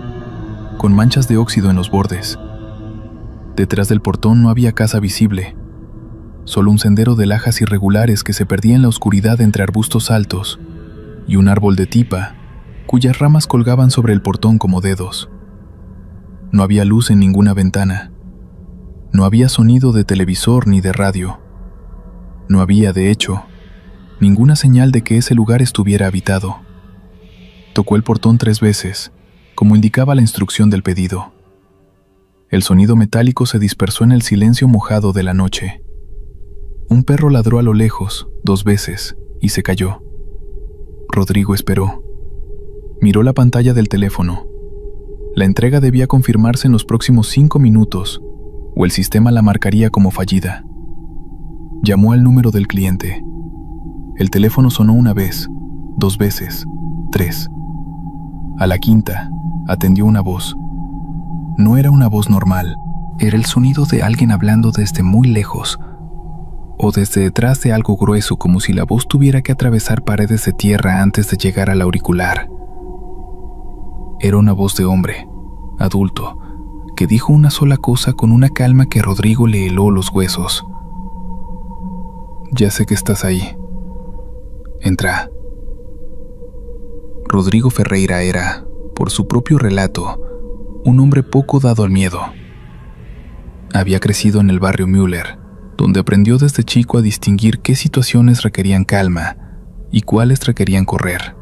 con manchas de óxido en los bordes. Detrás del portón no había casa visible, solo un sendero de lajas irregulares que se perdía en la oscuridad entre arbustos altos y un árbol de tipa cuyas ramas colgaban sobre el portón como dedos. No había luz en ninguna ventana. No había sonido de televisor ni de radio. No había, de hecho, ninguna señal de que ese lugar estuviera habitado. Tocó el portón 3 veces, como indicaba la instrucción del pedido. El sonido metálico se dispersó en el silencio mojado de la noche. Un perro ladró a lo lejos 2 veces y se cayó. Rodrigo esperó. Miró la pantalla del teléfono. La entrega debía confirmarse en los próximos 5 minutos, o el sistema la marcaría como fallida. Llamó al número del cliente. El teléfono sonó 1 vez, 2 veces, 3. A la 5ª, atendió una voz. No era una voz normal, era el sonido de alguien hablando desde muy lejos, o desde detrás de algo grueso, como si la voz tuviera que atravesar paredes de tierra antes de llegar al auricular. Era una voz de hombre, adulto, que dijo una sola cosa con una calma que a Rodrigo le heló los huesos. Ya sé que estás ahí. Entra. Rodrigo Ferreira era, por su propio relato, un hombre poco dado al miedo. Había crecido en el barrio Müller, donde aprendió desde chico a distinguir qué situaciones requerían calma y cuáles requerían correr.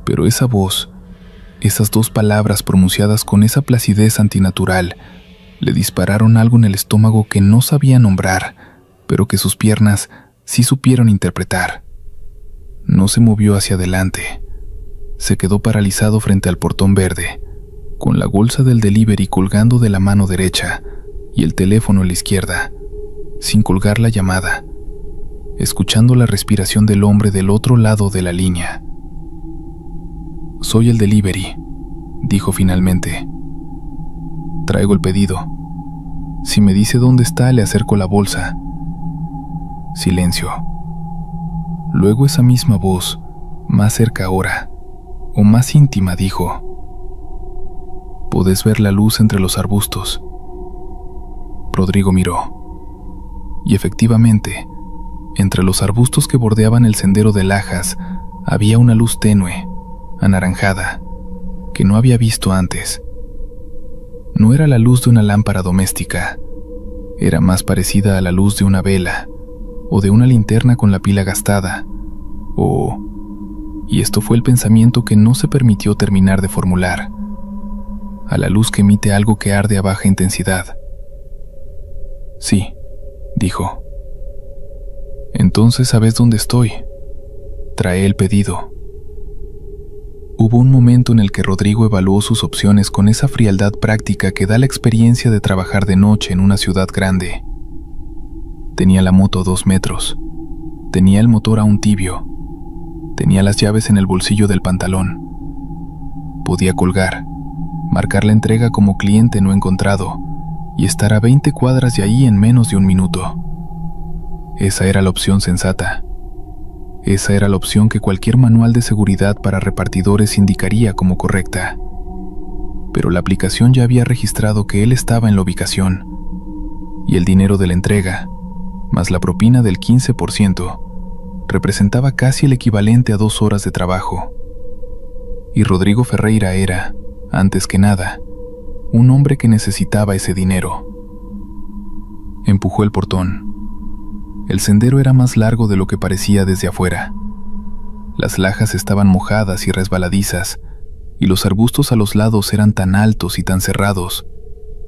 Pero esa voz, esas 2 palabras pronunciadas con esa placidez antinatural, le dispararon algo en el estómago que no sabía nombrar, pero que sus piernas sí supieron interpretar. No se movió hacia adelante. Se quedó paralizado frente al portón verde, con la bolsa del delivery colgando de la mano derecha y el teléfono en la izquierda, sin colgar la llamada, escuchando la respiración del hombre del otro lado de la línea. «Soy el delivery», dijo finalmente. «Traigo el pedido. Si me dice dónde está, le acerco la bolsa». Silencio. Luego esa misma voz, más cerca ahora, o más íntima, dijo: «¿Podés ver la luz entre los arbustos?». Rodrigo miró. Y efectivamente, entre los arbustos que bordeaban el sendero de lajas, había una luz tenue, anaranjada, que no había visto antes. No era la luz de una lámpara doméstica, era más parecida a la luz de una vela, o de una linterna con la pila gastada, y esto fue el pensamiento que no se permitió terminar de formular, a la luz que emite algo que arde a baja intensidad. «Sí», dijo. «Entonces sabes dónde estoy. Trae el pedido». Hubo un momento en el que Rodrigo evaluó sus opciones con esa frialdad práctica que da la experiencia de trabajar de noche en una ciudad grande. Tenía la moto a 2 metros, tenía el motor aún tibio, tenía las llaves en el bolsillo del pantalón. Podía colgar, marcar la entrega como cliente no encontrado y estar a 20 cuadras de ahí en menos de 1 minuto. Esa era la opción sensata. Esa era la opción que cualquier manual de seguridad para repartidores indicaría como correcta. Pero la aplicación ya había registrado que él estaba en la ubicación, y el dinero de la entrega, más la propina del 15%, representaba casi el equivalente a 2 horas de trabajo. Y Rodrigo Ferreira era, antes que nada, un hombre que necesitaba ese dinero. Empujó el portón. El sendero era más largo de lo que parecía desde afuera. Las lajas estaban mojadas y resbaladizas, y los arbustos a los lados eran tan altos y tan cerrados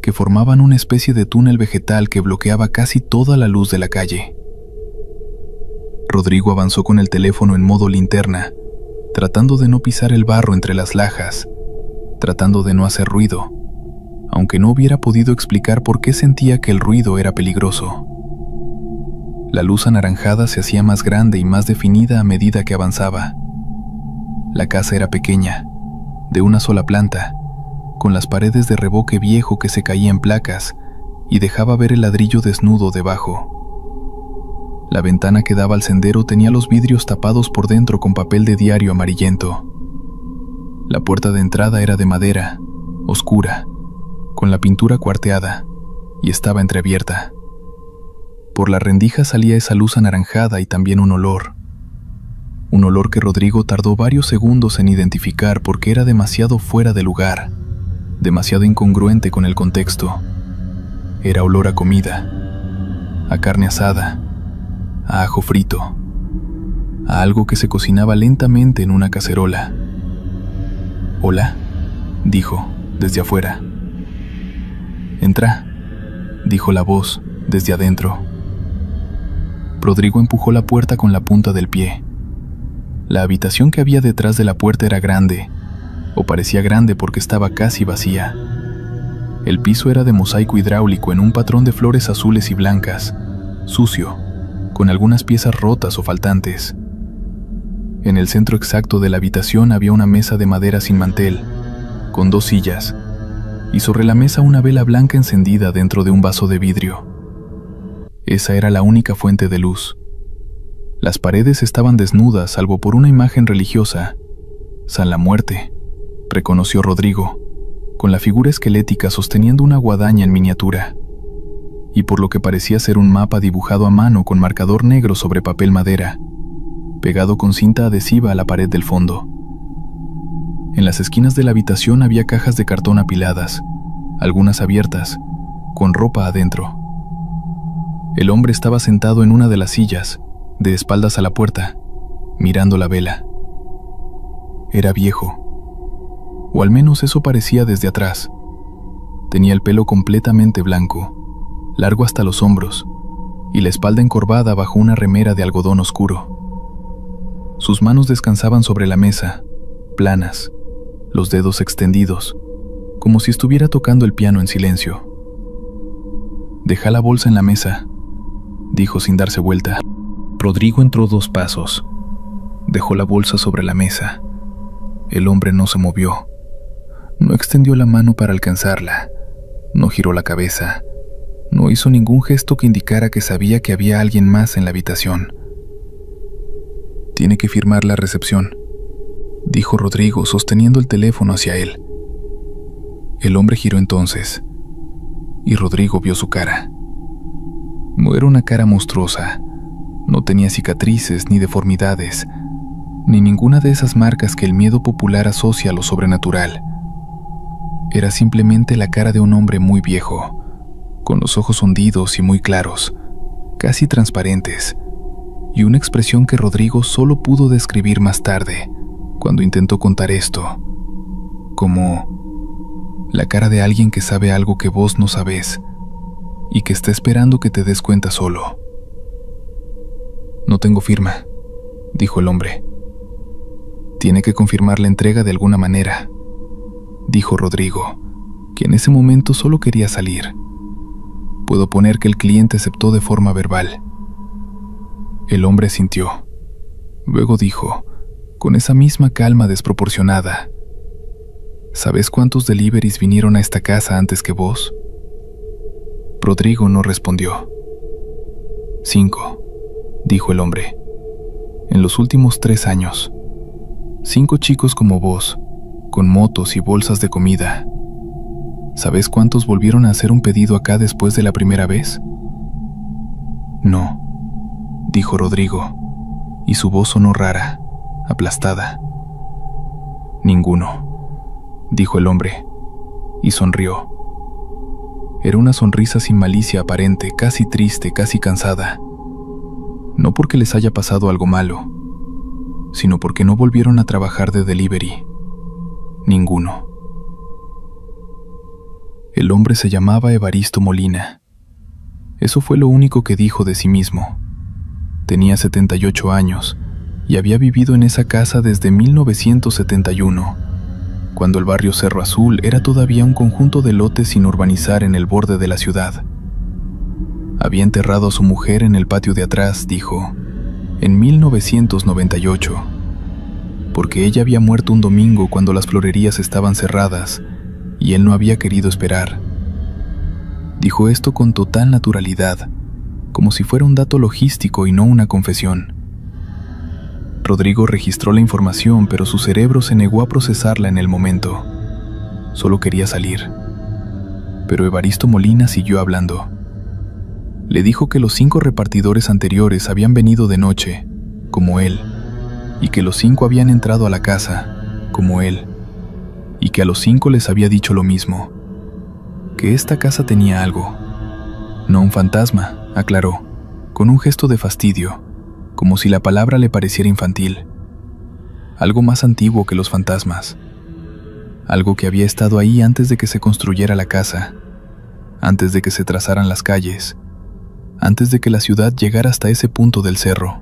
que formaban una especie de túnel vegetal que bloqueaba casi toda la luz de la calle. Rodrigo avanzó con el teléfono en modo linterna, tratando de no pisar el barro entre las lajas, tratando de no hacer ruido, aunque no hubiera podido explicar por qué sentía que el ruido era peligroso. La luz anaranjada se hacía más grande y más definida a medida que avanzaba. La casa era pequeña, de una sola planta, con las paredes de revoque viejo que se caía en placas y dejaba ver el ladrillo desnudo debajo. La ventana que daba al sendero tenía los vidrios tapados por dentro con papel de diario amarillento. La puerta de entrada era de madera, oscura, con la pintura cuarteada, y estaba entreabierta. Por la rendija salía esa luz anaranjada y también un olor que Rodrigo tardó varios segundos en identificar porque era demasiado fuera de lugar, demasiado incongruente con el contexto. Era olor a comida, a carne asada, a ajo frito, a algo que se cocinaba lentamente en una cacerola. «Hola», dijo, desde afuera. «Entra», dijo la voz, desde adentro. Rodrigo empujó la puerta con la punta del pie. La habitación que había detrás de la puerta era grande, o parecía grande porque estaba casi vacía. El piso era de mosaico hidráulico en un patrón de flores azules y blancas, sucio, con algunas piezas rotas o faltantes. En el centro exacto de la habitación había una mesa de madera sin mantel, con 2 sillas, y sobre la mesa una vela blanca encendida dentro de un vaso de vidrio. Esa era la única fuente de luz. Las paredes estaban desnudas salvo por una imagen religiosa, San la Muerte, reconoció Rodrigo, con la figura esquelética sosteniendo una guadaña en miniatura, y por lo que parecía ser un mapa dibujado a mano con marcador negro sobre papel madera, pegado con cinta adhesiva a la pared del fondo. En las esquinas de la habitación había cajas de cartón apiladas, algunas abiertas, con ropa adentro. El hombre estaba sentado en una de las sillas, de espaldas a la puerta, mirando la vela. Era viejo, o al menos eso parecía desde atrás. Tenía el pelo completamente blanco, largo hasta los hombros, y la espalda encorvada bajo una remera de algodón oscuro. Sus manos descansaban sobre la mesa, planas, los dedos extendidos, como si estuviera tocando el piano en silencio. «Deja la bolsa en la mesa», dijo sin darse vuelta. Rodrigo entró 2 pasos. Dejó la bolsa sobre la mesa. El hombre no se movió. No extendió la mano para alcanzarla. No giró la cabeza. No hizo ningún gesto que indicara que sabía que había alguien más en la habitación. «Tiene que firmar la recepción», dijo Rodrigo, sosteniendo el teléfono hacia él. El hombre giró entonces, y Rodrigo vio su cara. No era una cara monstruosa. No tenía cicatrices ni deformidades, ni ninguna de esas marcas que el miedo popular asocia a lo sobrenatural. Era simplemente la cara de un hombre muy viejo, con los ojos hundidos y muy claros, casi transparentes, y una expresión que Rodrigo solo pudo describir más tarde, cuando intentó contar esto, como la cara de alguien que sabe algo que vos no sabés y que está esperando que te des cuenta solo. «No tengo firma», dijo el hombre. «Tiene que confirmar la entrega de alguna manera», dijo Rodrigo, que en ese momento solo quería salir. «Puedo poner que el cliente aceptó de forma verbal». El hombre sintió. Luego dijo, con esa misma calma desproporcionada: «¿Sabes cuántos deliveries vinieron a esta casa antes que vos?» Rodrigo no respondió. «5», dijo el hombre. «En los últimos 3 años. 5 chicos como vos, con motos y bolsas de comida. ¿Sabes cuántos volvieron a hacer un pedido acá después de la primera vez?» «No», dijo Rodrigo, y su voz sonó rara, aplastada. «Ninguno», dijo el hombre, y sonrió. Era una sonrisa sin malicia aparente, casi triste, casi cansada. No porque les haya pasado algo malo, sino porque no volvieron a trabajar de delivery. Ninguno. El hombre se llamaba Evaristo Molina. Eso fue lo único que dijo de sí mismo. Tenía 78 años y había vivido en esa casa desde 1971, cuando el barrio Cerro Azul era todavía un conjunto de lotes sin urbanizar en el borde de la ciudad. Había enterrado a su mujer en el patio de atrás, dijo, en 1998, porque ella había muerto un domingo cuando las florerías estaban cerradas y él no había querido esperar. Dijo esto con total naturalidad, como si fuera un dato logístico y no una confesión. Rodrigo registró la información, pero su cerebro se negó a procesarla en el momento. Solo quería salir. Pero Evaristo Molina siguió hablando. Le dijo que los 5 repartidores anteriores habían venido de noche, como él, y que los 5 habían entrado a la casa, como él, y que a los 5 les había dicho lo mismo, que esta casa tenía algo. No un fantasma, aclaró, con un gesto de fastidio, como si la palabra le pareciera infantil. Algo más antiguo que los fantasmas. Algo que había estado ahí antes de que se construyera la casa, antes de que se trazaran las calles, antes de que la ciudad llegara hasta ese punto del cerro.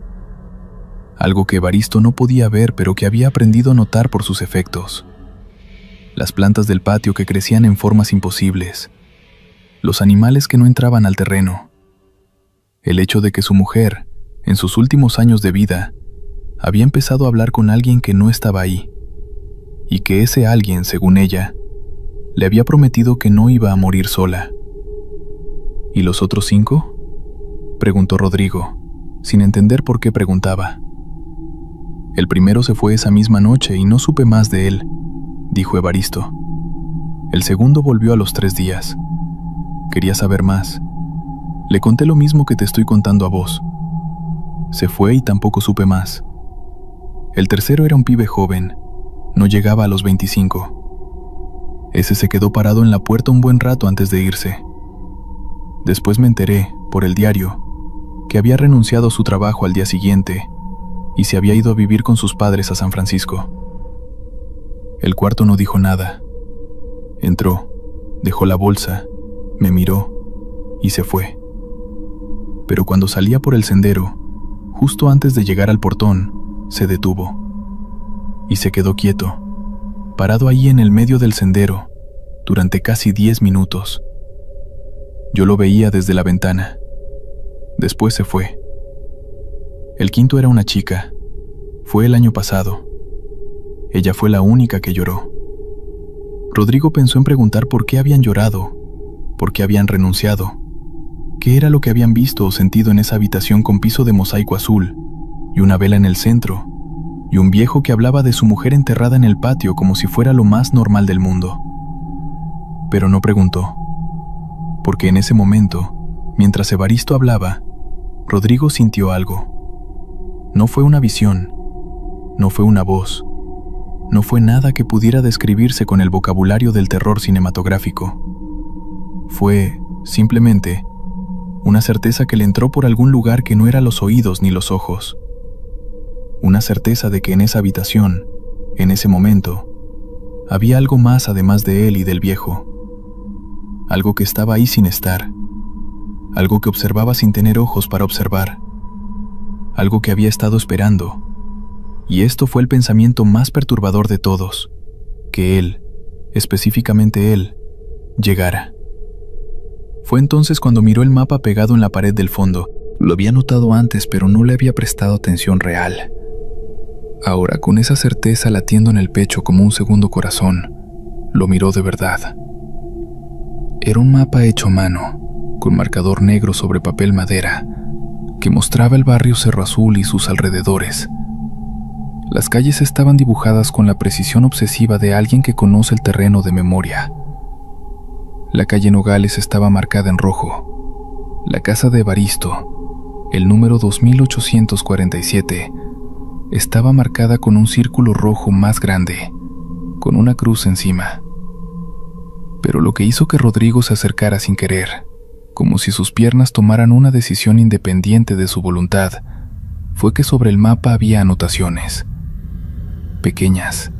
Algo que Evaristo no podía ver, pero que había aprendido a notar por sus efectos. Las plantas del patio que crecían en formas imposibles, los animales que no entraban al terreno, el hecho de que su mujer, en sus últimos años de vida, había empezado a hablar con alguien que no estaba ahí, y que ese alguien, según ella, le había prometido que no iba a morir sola. ¿Y los otros 5? Preguntó Rodrigo, sin entender por qué preguntaba. El primero se fue esa misma noche y no supe más de él, dijo Evaristo. El segundo volvió a los 3 días. Quería saber más. Le conté lo mismo que te estoy contando a vos. Se fue y tampoco supe más. El tercero era un pibe joven, no llegaba a los 25. Ese se quedó parado en la puerta un buen rato antes de irse. Después me enteré, por el diario, que había renunciado a su trabajo al día siguiente y se había ido a vivir con sus padres a San Francisco. El cuarto no dijo nada. Entró, dejó la bolsa, me miró y se fue. Pero cuando salía por el sendero, justo antes de llegar al portón, se detuvo y se quedó quieto, parado ahí en el medio del sendero, durante casi 10 minutos. Yo lo veía desde la ventana. Después se fue. El quinto era una chica. Fue el año pasado. Ella fue la única que lloró. Rodrigo pensó en preguntar por qué habían llorado, por qué habían renunciado, qué era lo que habían visto o sentido en esa habitación con piso de mosaico azul, y una vela en el centro, y un viejo que hablaba de su mujer enterrada en el patio como si fuera lo más normal del mundo. Pero no preguntó, porque en ese momento, mientras Evaristo hablaba, Rodrigo sintió algo. No fue una visión, no fue una voz, no fue nada que pudiera describirse con el vocabulario del terror cinematográfico. Fue, simplemente, una certeza que le entró por algún lugar que no era los oídos ni los ojos. Una certeza de que en esa habitación, en ese momento, había algo más además de él y del viejo. Algo que estaba ahí sin estar. Algo que observaba sin tener ojos para observar. Algo que había estado esperando. Y esto fue el pensamiento más perturbador de todos, que él, específicamente él, llegara. Fue entonces cuando miró el mapa pegado en la pared del fondo. Lo había notado antes, pero no le había prestado atención real. Ahora, con esa certeza latiendo en el pecho como un segundo corazón, lo miró de verdad. Era un mapa hecho a mano, con marcador negro sobre papel madera, que mostraba el barrio Cerro Azul y sus alrededores. Las calles estaban dibujadas con la precisión obsesiva de alguien que conoce el terreno de memoria. La calle Nogales estaba marcada en rojo. La casa de Evaristo, el número 2847, estaba marcada con un círculo rojo más grande, con una cruz encima. Pero lo que hizo que Rodrigo se acercara sin querer, como si sus piernas tomaran una decisión independiente de su voluntad, fue que sobre el mapa había anotaciones. Pequeñas,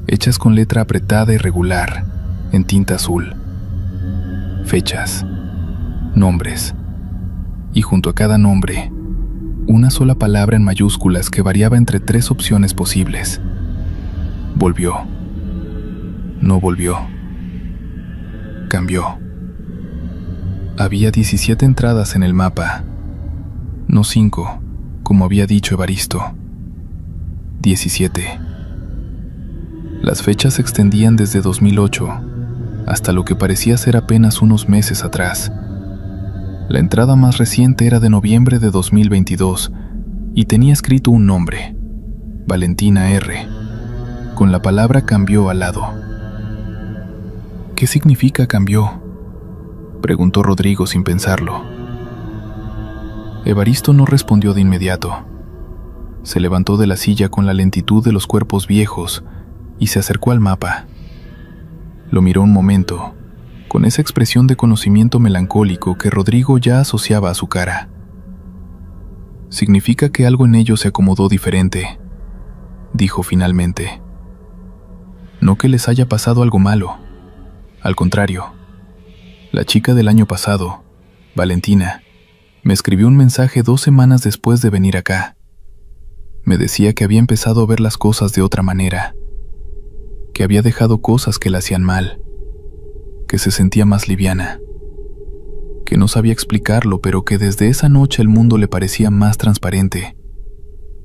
hechas con letra apretada y regular, en tinta azul. Fechas, nombres, y junto a cada nombre, una sola palabra en mayúsculas que variaba entre 3 opciones posibles. Volvió. No volvió. Cambió. Había 17 entradas en el mapa, no 5, como había dicho Evaristo. 17. Las fechas se extendían desde 2008 hasta lo que parecía ser apenas unos meses atrás. La entrada más reciente era de noviembre de 2022 y tenía escrito un nombre, Valentina R., con la palabra cambió al lado. ¿Qué significa cambió?, preguntó Rodrigo sin pensarlo. Evaristo no respondió de inmediato. Se levantó de la silla con la lentitud de los cuerpos viejos y se acercó al mapa. Lo miró un momento, con esa expresión de conocimiento melancólico que Rodrigo ya asociaba a su cara. Significa que algo en ello se acomodó diferente, dijo finalmente. No que les haya pasado algo malo. Al contrario, la chica del año pasado, Valentina, me escribió un mensaje 2 semanas después de venir acá. Me decía que había empezado a ver las cosas de otra manera, que había dejado cosas que la hacían mal, que se sentía más liviana, que no sabía explicarlo, pero que desde esa noche el mundo le parecía más transparente,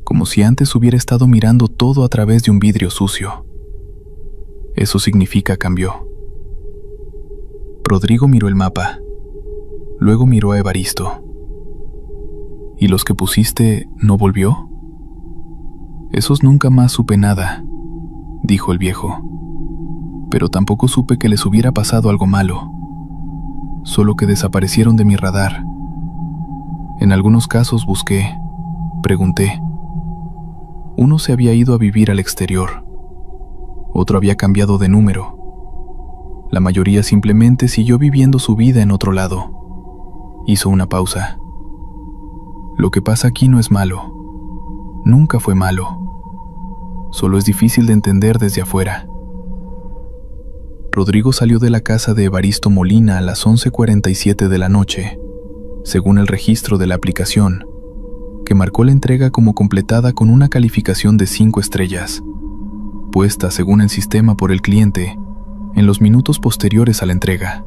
como si antes hubiera estado mirando todo a través de un vidrio sucio. Eso significa cambió. Rodrigo miró el mapa, luego miró a Evaristo. ¿Y los que pusiste no volvió? Esos nunca más supe nada, dijo el viejo. Pero tampoco supe que les hubiera pasado algo malo, solo que desaparecieron de mi radar. En algunos casos busqué, pregunté. Uno se había ido a vivir al exterior, otro había cambiado de número. La mayoría simplemente siguió viviendo su vida en otro lado. Hizo una pausa. Lo que pasa aquí no es malo. Nunca fue malo. Solo es difícil de entender desde afuera. Rodrigo salió de la casa de Evaristo Molina a las 11:47 de la noche, según el registro de la aplicación, que marcó la entrega como completada con una calificación de 5 estrellas. puesta según el sistema por el cliente en los minutos posteriores a la entrega.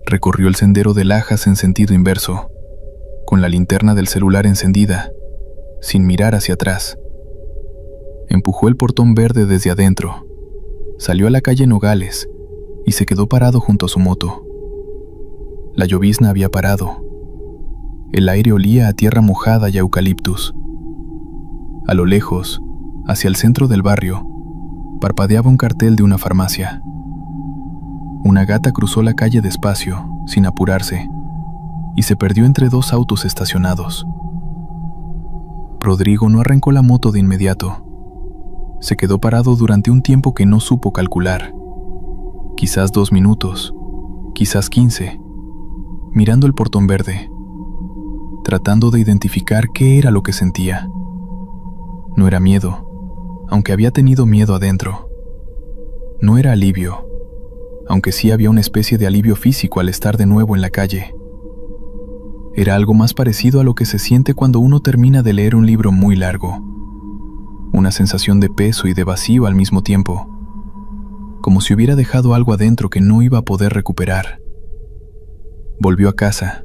Recorrió el sendero de Lajas en sentido inverso, con la linterna del celular encendida, sin mirar hacia atrás. Empujó el portón verde desde adentro, salió a la calle Nogales y se quedó parado junto a su moto. La llovizna había parado. El aire olía a tierra mojada y a eucaliptus. A lo lejos, hacia el centro del barrio, parpadeaba un cartel de una farmacia. Una gata cruzó la calle despacio, sin apurarse, y se perdió entre dos autos estacionados. Rodrigo no arrancó la moto de inmediato. Se quedó parado durante un tiempo que no supo calcular. Quizás 2 minutos, quizás 15, mirando el portón verde, tratando de identificar qué era lo que sentía. No era miedo, aunque había tenido miedo adentro. No era alivio, aunque sí había una especie de alivio físico al estar de nuevo en la calle. Era algo más parecido a lo que se siente cuando uno termina de leer un libro muy largo. Una sensación de peso y de vacío al mismo tiempo, como si hubiera dejado algo adentro que no iba a poder recuperar. Volvió a casa,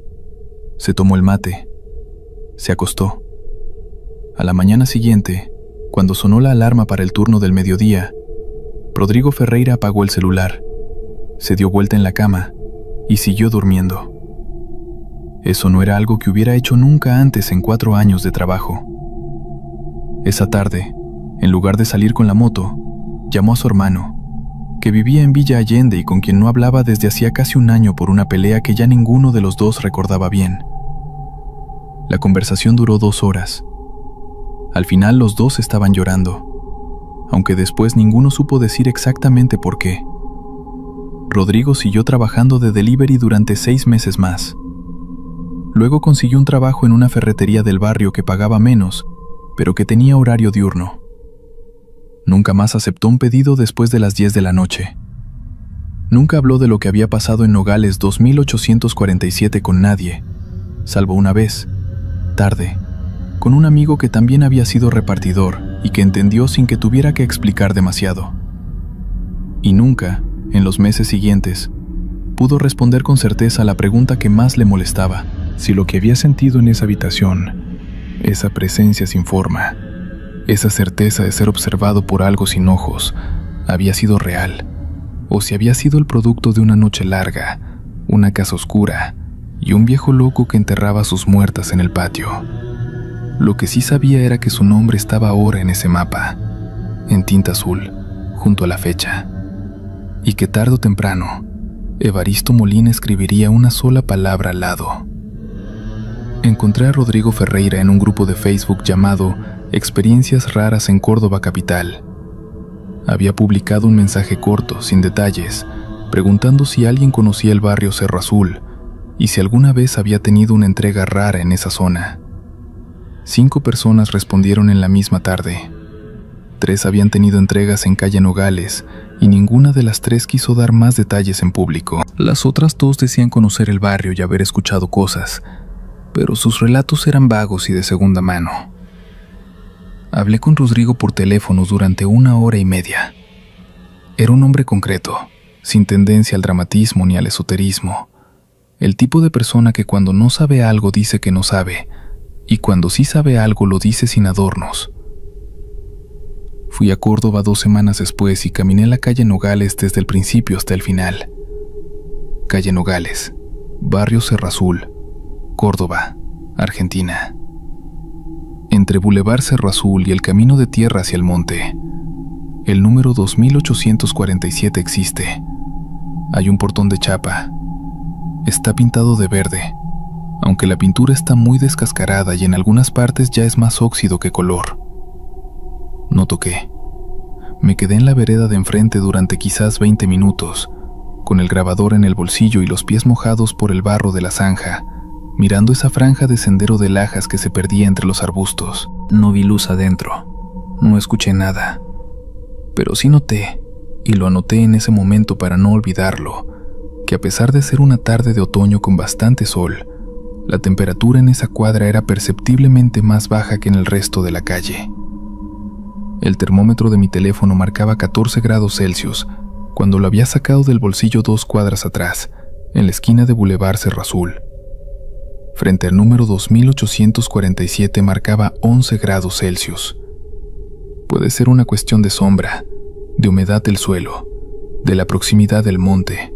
se tomó el mate, se acostó. A la mañana siguiente, cuando sonó la alarma para el turno del mediodía, Rodrigo Ferreira apagó el celular, se dio vuelta en la cama y siguió durmiendo. Eso no era algo que hubiera hecho nunca antes en 4 años de trabajo. Esa tarde, en lugar de salir con la moto, llamó a su hermano, que vivía en Villa Allende y con quien no hablaba desde hacía casi 1 año por una pelea que ya ninguno de los dos recordaba bien. La conversación duró 2 horas. Al final los dos estaban llorando, aunque después ninguno supo decir exactamente por qué. Rodrigo siguió trabajando de delivery durante 6 meses más. Luego consiguió un trabajo en una ferretería del barrio que pagaba menos, pero que tenía horario diurno. Nunca más aceptó un pedido después de las 10 de la noche. Nunca habló de lo que había pasado en Nogales 2847 con nadie, salvo una vez, tarde, con un amigo que también había sido repartidor y que entendió sin que tuviera que explicar demasiado. Y nunca, en los meses siguientes, pudo responder con certeza a la pregunta que más le molestaba: si lo que había sentido en esa habitación, esa presencia sin forma, esa certeza de ser observado por algo sin ojos, había sido real, o si había sido el producto de una noche larga, una casa oscura y un viejo loco que enterraba a sus muertas en el patio. Lo que sí sabía era que su nombre estaba ahora en ese mapa, en tinta azul, junto a la fecha, y que tarde o temprano, Evaristo Molina escribiría una sola palabra al lado. Encontré a Rodrigo Ferreira en un grupo de Facebook llamado Experiencias Raras en Córdoba Capital. Había publicado un mensaje corto, sin detalles, preguntando si alguien conocía el barrio Cerro Azul y si alguna vez había tenido una entrega rara en esa zona. 5 personas respondieron en la misma tarde. 3 habían tenido entregas en calle Nogales y ninguna de las 3 quiso dar más detalles en público. Las otras 2 decían conocer el barrio y haber escuchado cosas, pero sus relatos eran vagos y de segunda mano. Hablé con Rodrigo por teléfono durante 1 hora y media. Era un hombre concreto, sin tendencia al dramatismo ni al esoterismo. El tipo de persona que cuando no sabe algo dice que no sabe, y cuando sí sabe algo lo dice sin adornos. Fui a Córdoba 2 semanas después y caminé la calle Nogales desde el principio hasta el final. Calle Nogales, barrio Cerro Azul, Córdoba, Argentina. Entre Boulevard Cerro Azul y el camino de tierra hacia el monte, el número 2847 existe. Hay un portón de chapa. Está pintado de verde, aunque la pintura está muy descascarada y en algunas partes ya es más óxido que color. No toqué. Me quedé en la vereda de enfrente durante quizás 20 minutos, con el grabador en el bolsillo y los pies mojados por el barro de la zanja, mirando esa franja de sendero de lajas que se perdía entre los arbustos. No vi luz adentro, no escuché nada, pero sí noté, y lo anoté en ese momento para no olvidarlo, que a pesar de ser una tarde de otoño con bastante sol, la temperatura en esa cuadra era perceptiblemente más baja que en el resto de la calle. El termómetro de mi teléfono marcaba 14 grados Celsius cuando lo había sacado del bolsillo 2 cuadras atrás, en la esquina de Boulevard Cerro Azul. Frente al número 2847 marcaba 11 grados Celsius. Puede ser una cuestión de sombra, de humedad del suelo, de la proximidad del monte.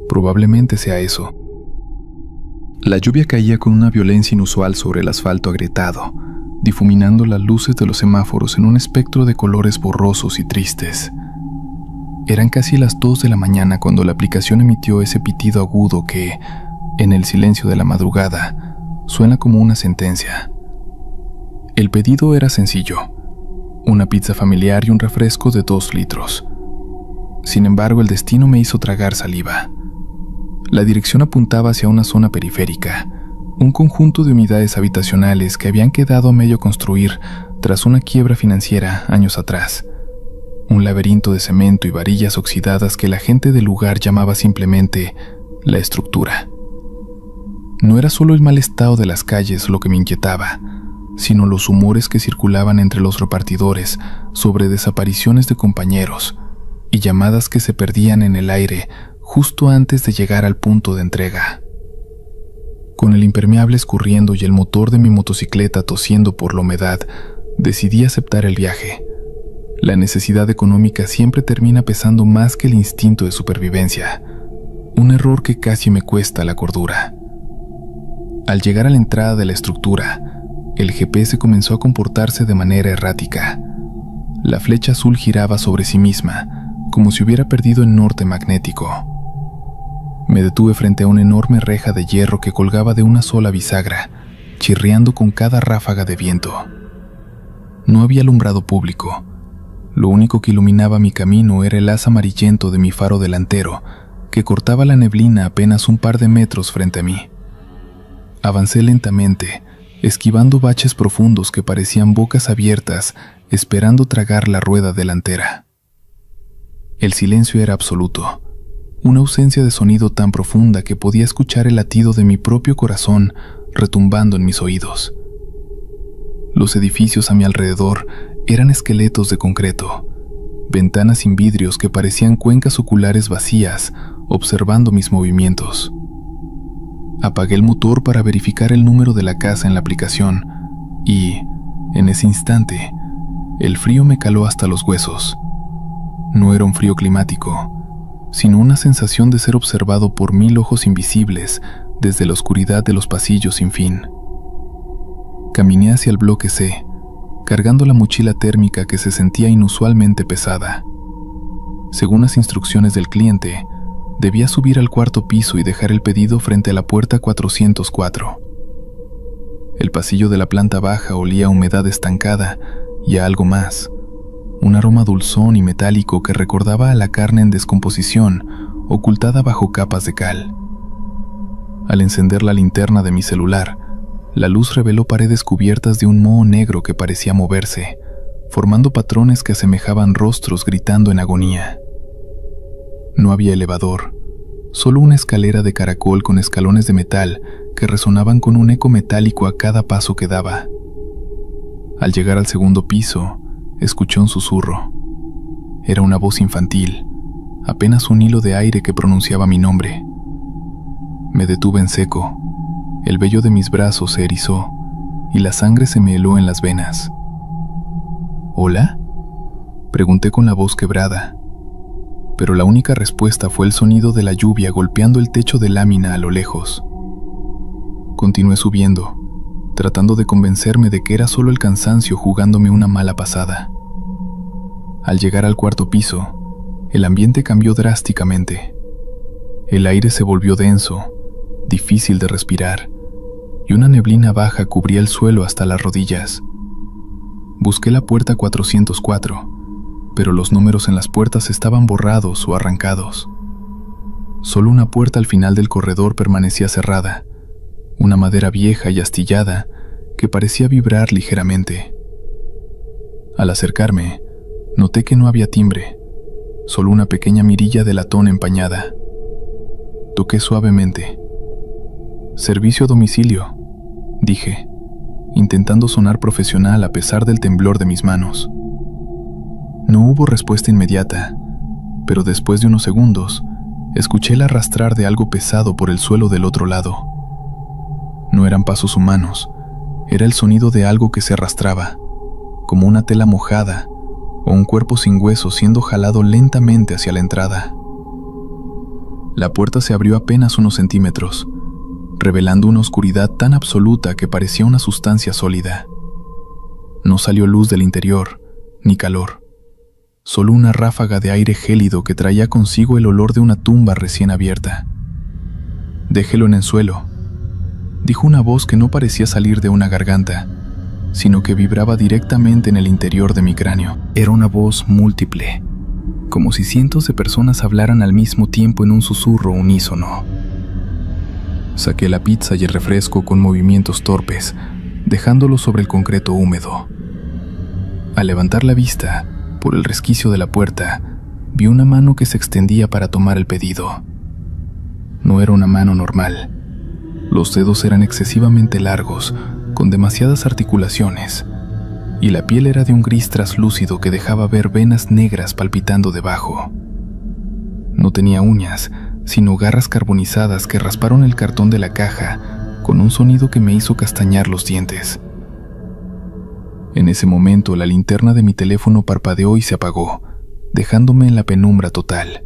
Probablemente sea eso. La lluvia caía con una violencia inusual sobre el asfalto agrietado, difuminando las luces de los semáforos en un espectro de colores borrosos y tristes. Eran casi las 2 de la mañana cuando la aplicación emitió ese pitido agudo que, en el silencio de la madrugada, suena como una sentencia. El pedido era sencillo: una pizza familiar y un refresco de 2 litros. Sin embargo, el destino me hizo tragar saliva. La dirección apuntaba hacia una zona periférica, un conjunto de unidades habitacionales que habían quedado a medio construir tras una quiebra financiera años atrás. Un laberinto de cemento y varillas oxidadas que la gente del lugar llamaba simplemente la estructura. No era solo el mal estado de las calles lo que me inquietaba, sino los rumores que circulaban entre los repartidores sobre desapariciones de compañeros y llamadas que se perdían en el aire justo antes de llegar al punto de entrega. Con el impermeable escurriendo y el motor de mi motocicleta tosiendo por la humedad, decidí aceptar el viaje. La necesidad económica siempre termina pesando más que el instinto de supervivencia, un error que casi me cuesta la cordura. Al llegar a la entrada de la estructura, el GPS comenzó a comportarse de manera errática. La flecha azul giraba sobre sí misma, como si hubiera perdido el norte magnético. Me detuve frente a una enorme reja de hierro que colgaba de una sola bisagra, chirriando con cada ráfaga de viento. No había alumbrado público. Lo único que iluminaba mi camino era el haz amarillento de mi faro delantero, que cortaba la neblina apenas un par de metros frente a mí. Avancé lentamente, esquivando baches profundos que parecían bocas abiertas, esperando tragar la rueda delantera. El silencio era absoluto, una ausencia de sonido tan profunda que podía escuchar el latido de mi propio corazón retumbando en mis oídos. Los edificios a mi alrededor eran esqueletos de concreto, ventanas sin vidrios que parecían cuencas oculares vacías, observando mis movimientos. Apagué el motor para verificar el número de la casa en la aplicación y, en ese instante, el frío me caló hasta los huesos. No era un frío climático, sino una sensación de ser observado por 1000 ojos invisibles desde la oscuridad de los pasillos sin fin. Caminé hacia el bloque C, cargando la mochila térmica que se sentía inusualmente pesada. Según las instrucciones del cliente, debía subir al 4º piso y dejar el pedido frente a la puerta 404. El pasillo de la planta baja olía a humedad estancada y a algo más, un aroma dulzón y metálico que recordaba a la carne en descomposición ocultada bajo capas de cal. Al encender la linterna de mi celular, la luz reveló paredes cubiertas de un moho negro que parecía moverse, formando patrones que asemejaban rostros gritando en agonía. No había elevador, solo una escalera de caracol con escalones de metal que resonaban con un eco metálico a cada paso que daba. Al llegar al 2º piso, escuché un susurro. Era una voz infantil, apenas un hilo de aire que pronunciaba mi nombre. Me detuve en seco. El vello de mis brazos se erizó y la sangre se me heló en las venas. ¿Hola?, pregunté con la voz quebrada, pero la única respuesta fue el sonido de la lluvia golpeando el techo de lámina a lo lejos. Continué subiendo, tratando de convencerme de que era solo el cansancio jugándome una mala pasada. Al llegar al 4º piso, el ambiente cambió drásticamente. El aire se volvió denso, difícil de respirar, y una neblina baja cubría el suelo hasta las rodillas. Busqué la puerta 404, pero los números en las puertas estaban borrados o arrancados. Solo una puerta al final del corredor permanecía cerrada, una madera vieja y astillada que parecía vibrar ligeramente. Al acercarme, noté que no había timbre, solo una pequeña mirilla de latón empañada. Toqué suavemente. «Servicio a domicilio», dije, intentando sonar profesional a pesar del temblor de mis manos. No hubo respuesta inmediata, pero después de unos segundos, escuché el arrastrar de algo pesado por el suelo del otro lado. No eran pasos humanos, era el sonido de algo que se arrastraba, como una tela mojada o un cuerpo sin hueso siendo jalado lentamente hacia la entrada. La puerta se abrió apenas unos centímetros, revelando una oscuridad tan absoluta que parecía una sustancia sólida. No salió luz del interior, ni calor, solo una ráfaga de aire gélido que traía consigo el olor de una tumba recién abierta. «Déjelo en el suelo», dijo una voz que no parecía salir de una garganta, sino que vibraba directamente en el interior de mi cráneo. Era una voz múltiple, como si cientos de personas hablaran al mismo tiempo en un susurro unísono. Saqué la pizza y el refresco con movimientos torpes, dejándolo sobre el concreto húmedo. Al levantar la vista, por el resquicio de la puerta, vi una mano que se extendía para tomar el pedido. No era una mano normal. Los dedos eran excesivamente largos, con demasiadas articulaciones, y la piel era de un gris traslúcido que dejaba ver venas negras palpitando debajo. No tenía uñas, sino garras carbonizadas que rasparon el cartón de la caja con un sonido que me hizo castañar los dientes. En ese momento, la linterna de mi teléfono parpadeó y se apagó, dejándome en la penumbra total.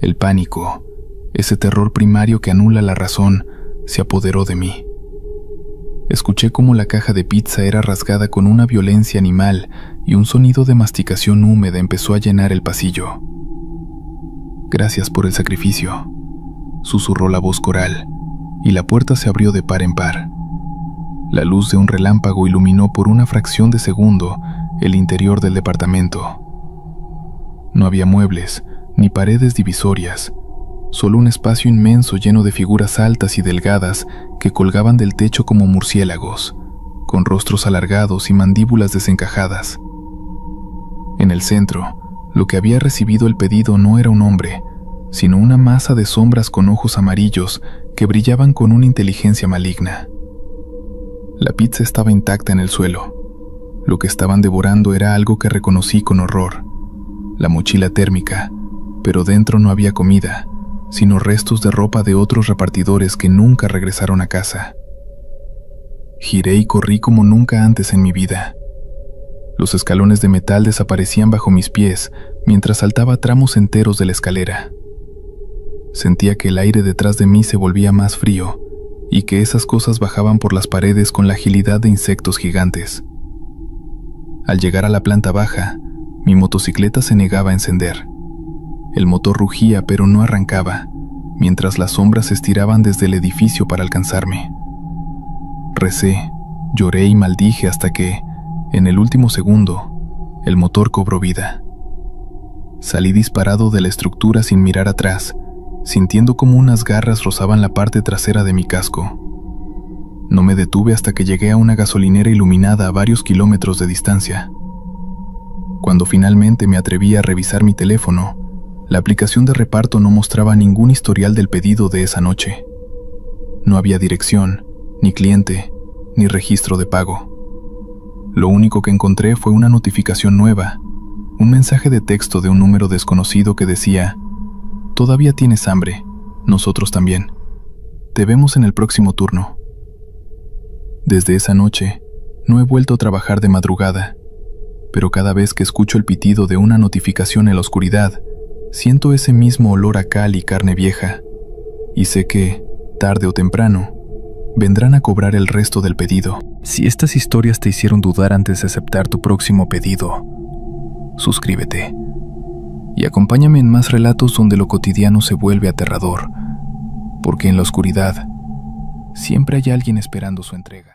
El pánico, ese terror primario que anula la razón, se apoderó de mí. Escuché cómo la caja de pizza era rasgada con una violencia animal y un sonido de masticación húmeda empezó a llenar el pasillo. «Gracias por el sacrificio», susurró la voz coral, y la puerta se abrió de par en par. La luz de un relámpago iluminó por una fracción de segundo el interior del departamento. No había muebles, ni paredes divisorias, solo un espacio inmenso lleno de figuras altas y delgadas que colgaban del techo como murciélagos, con rostros alargados y mandíbulas desencajadas. En el centro, lo que había recibido el pedido no era un hombre, sino una masa de sombras con ojos amarillos que brillaban con una inteligencia maligna. La pizza estaba intacta en el suelo. Lo que estaban devorando era algo que reconocí con horror: la mochila térmica, pero dentro no había comida, sino restos de ropa de otros repartidores que nunca regresaron a casa. Giré y corrí como nunca antes en mi vida. Los escalones de metal desaparecían bajo mis pies mientras saltaba tramos enteros de la escalera. Sentía que el aire detrás de mí se volvía más frío y que esas cosas bajaban por las paredes con la agilidad de insectos gigantes. Al llegar a la planta baja, mi motocicleta se negaba a encender. El motor rugía pero no arrancaba, mientras las sombras se estiraban desde el edificio para alcanzarme. Recé, lloré y maldije hasta que, en el último segundo, el motor cobró vida. Salí disparado de la estructura sin mirar atrás, sintiendo como unas garras rozaban la parte trasera de mi casco. No me detuve hasta que llegué a una gasolinera iluminada a varios kilómetros de distancia. Cuando finalmente me atreví a revisar mi teléfono, la aplicación de reparto no mostraba ningún historial del pedido de esa noche. No había dirección, ni cliente, ni registro de pago. Lo único que encontré fue una notificación nueva, un mensaje de texto de un número desconocido que decía: «Todavía tienes hambre, nosotros también. Te vemos en el próximo turno». Desde esa noche, no he vuelto a trabajar de madrugada, pero cada vez que escucho el pitido de una notificación en la oscuridad, siento ese mismo olor a cal y carne vieja, y sé que, tarde o temprano, vendrán a cobrar el resto del pedido. Si estas historias te hicieron dudar antes de aceptar tu próximo pedido, suscríbete y acompáñame en más relatos donde lo cotidiano se vuelve aterrador, porque en la oscuridad siempre hay alguien esperando su entrega.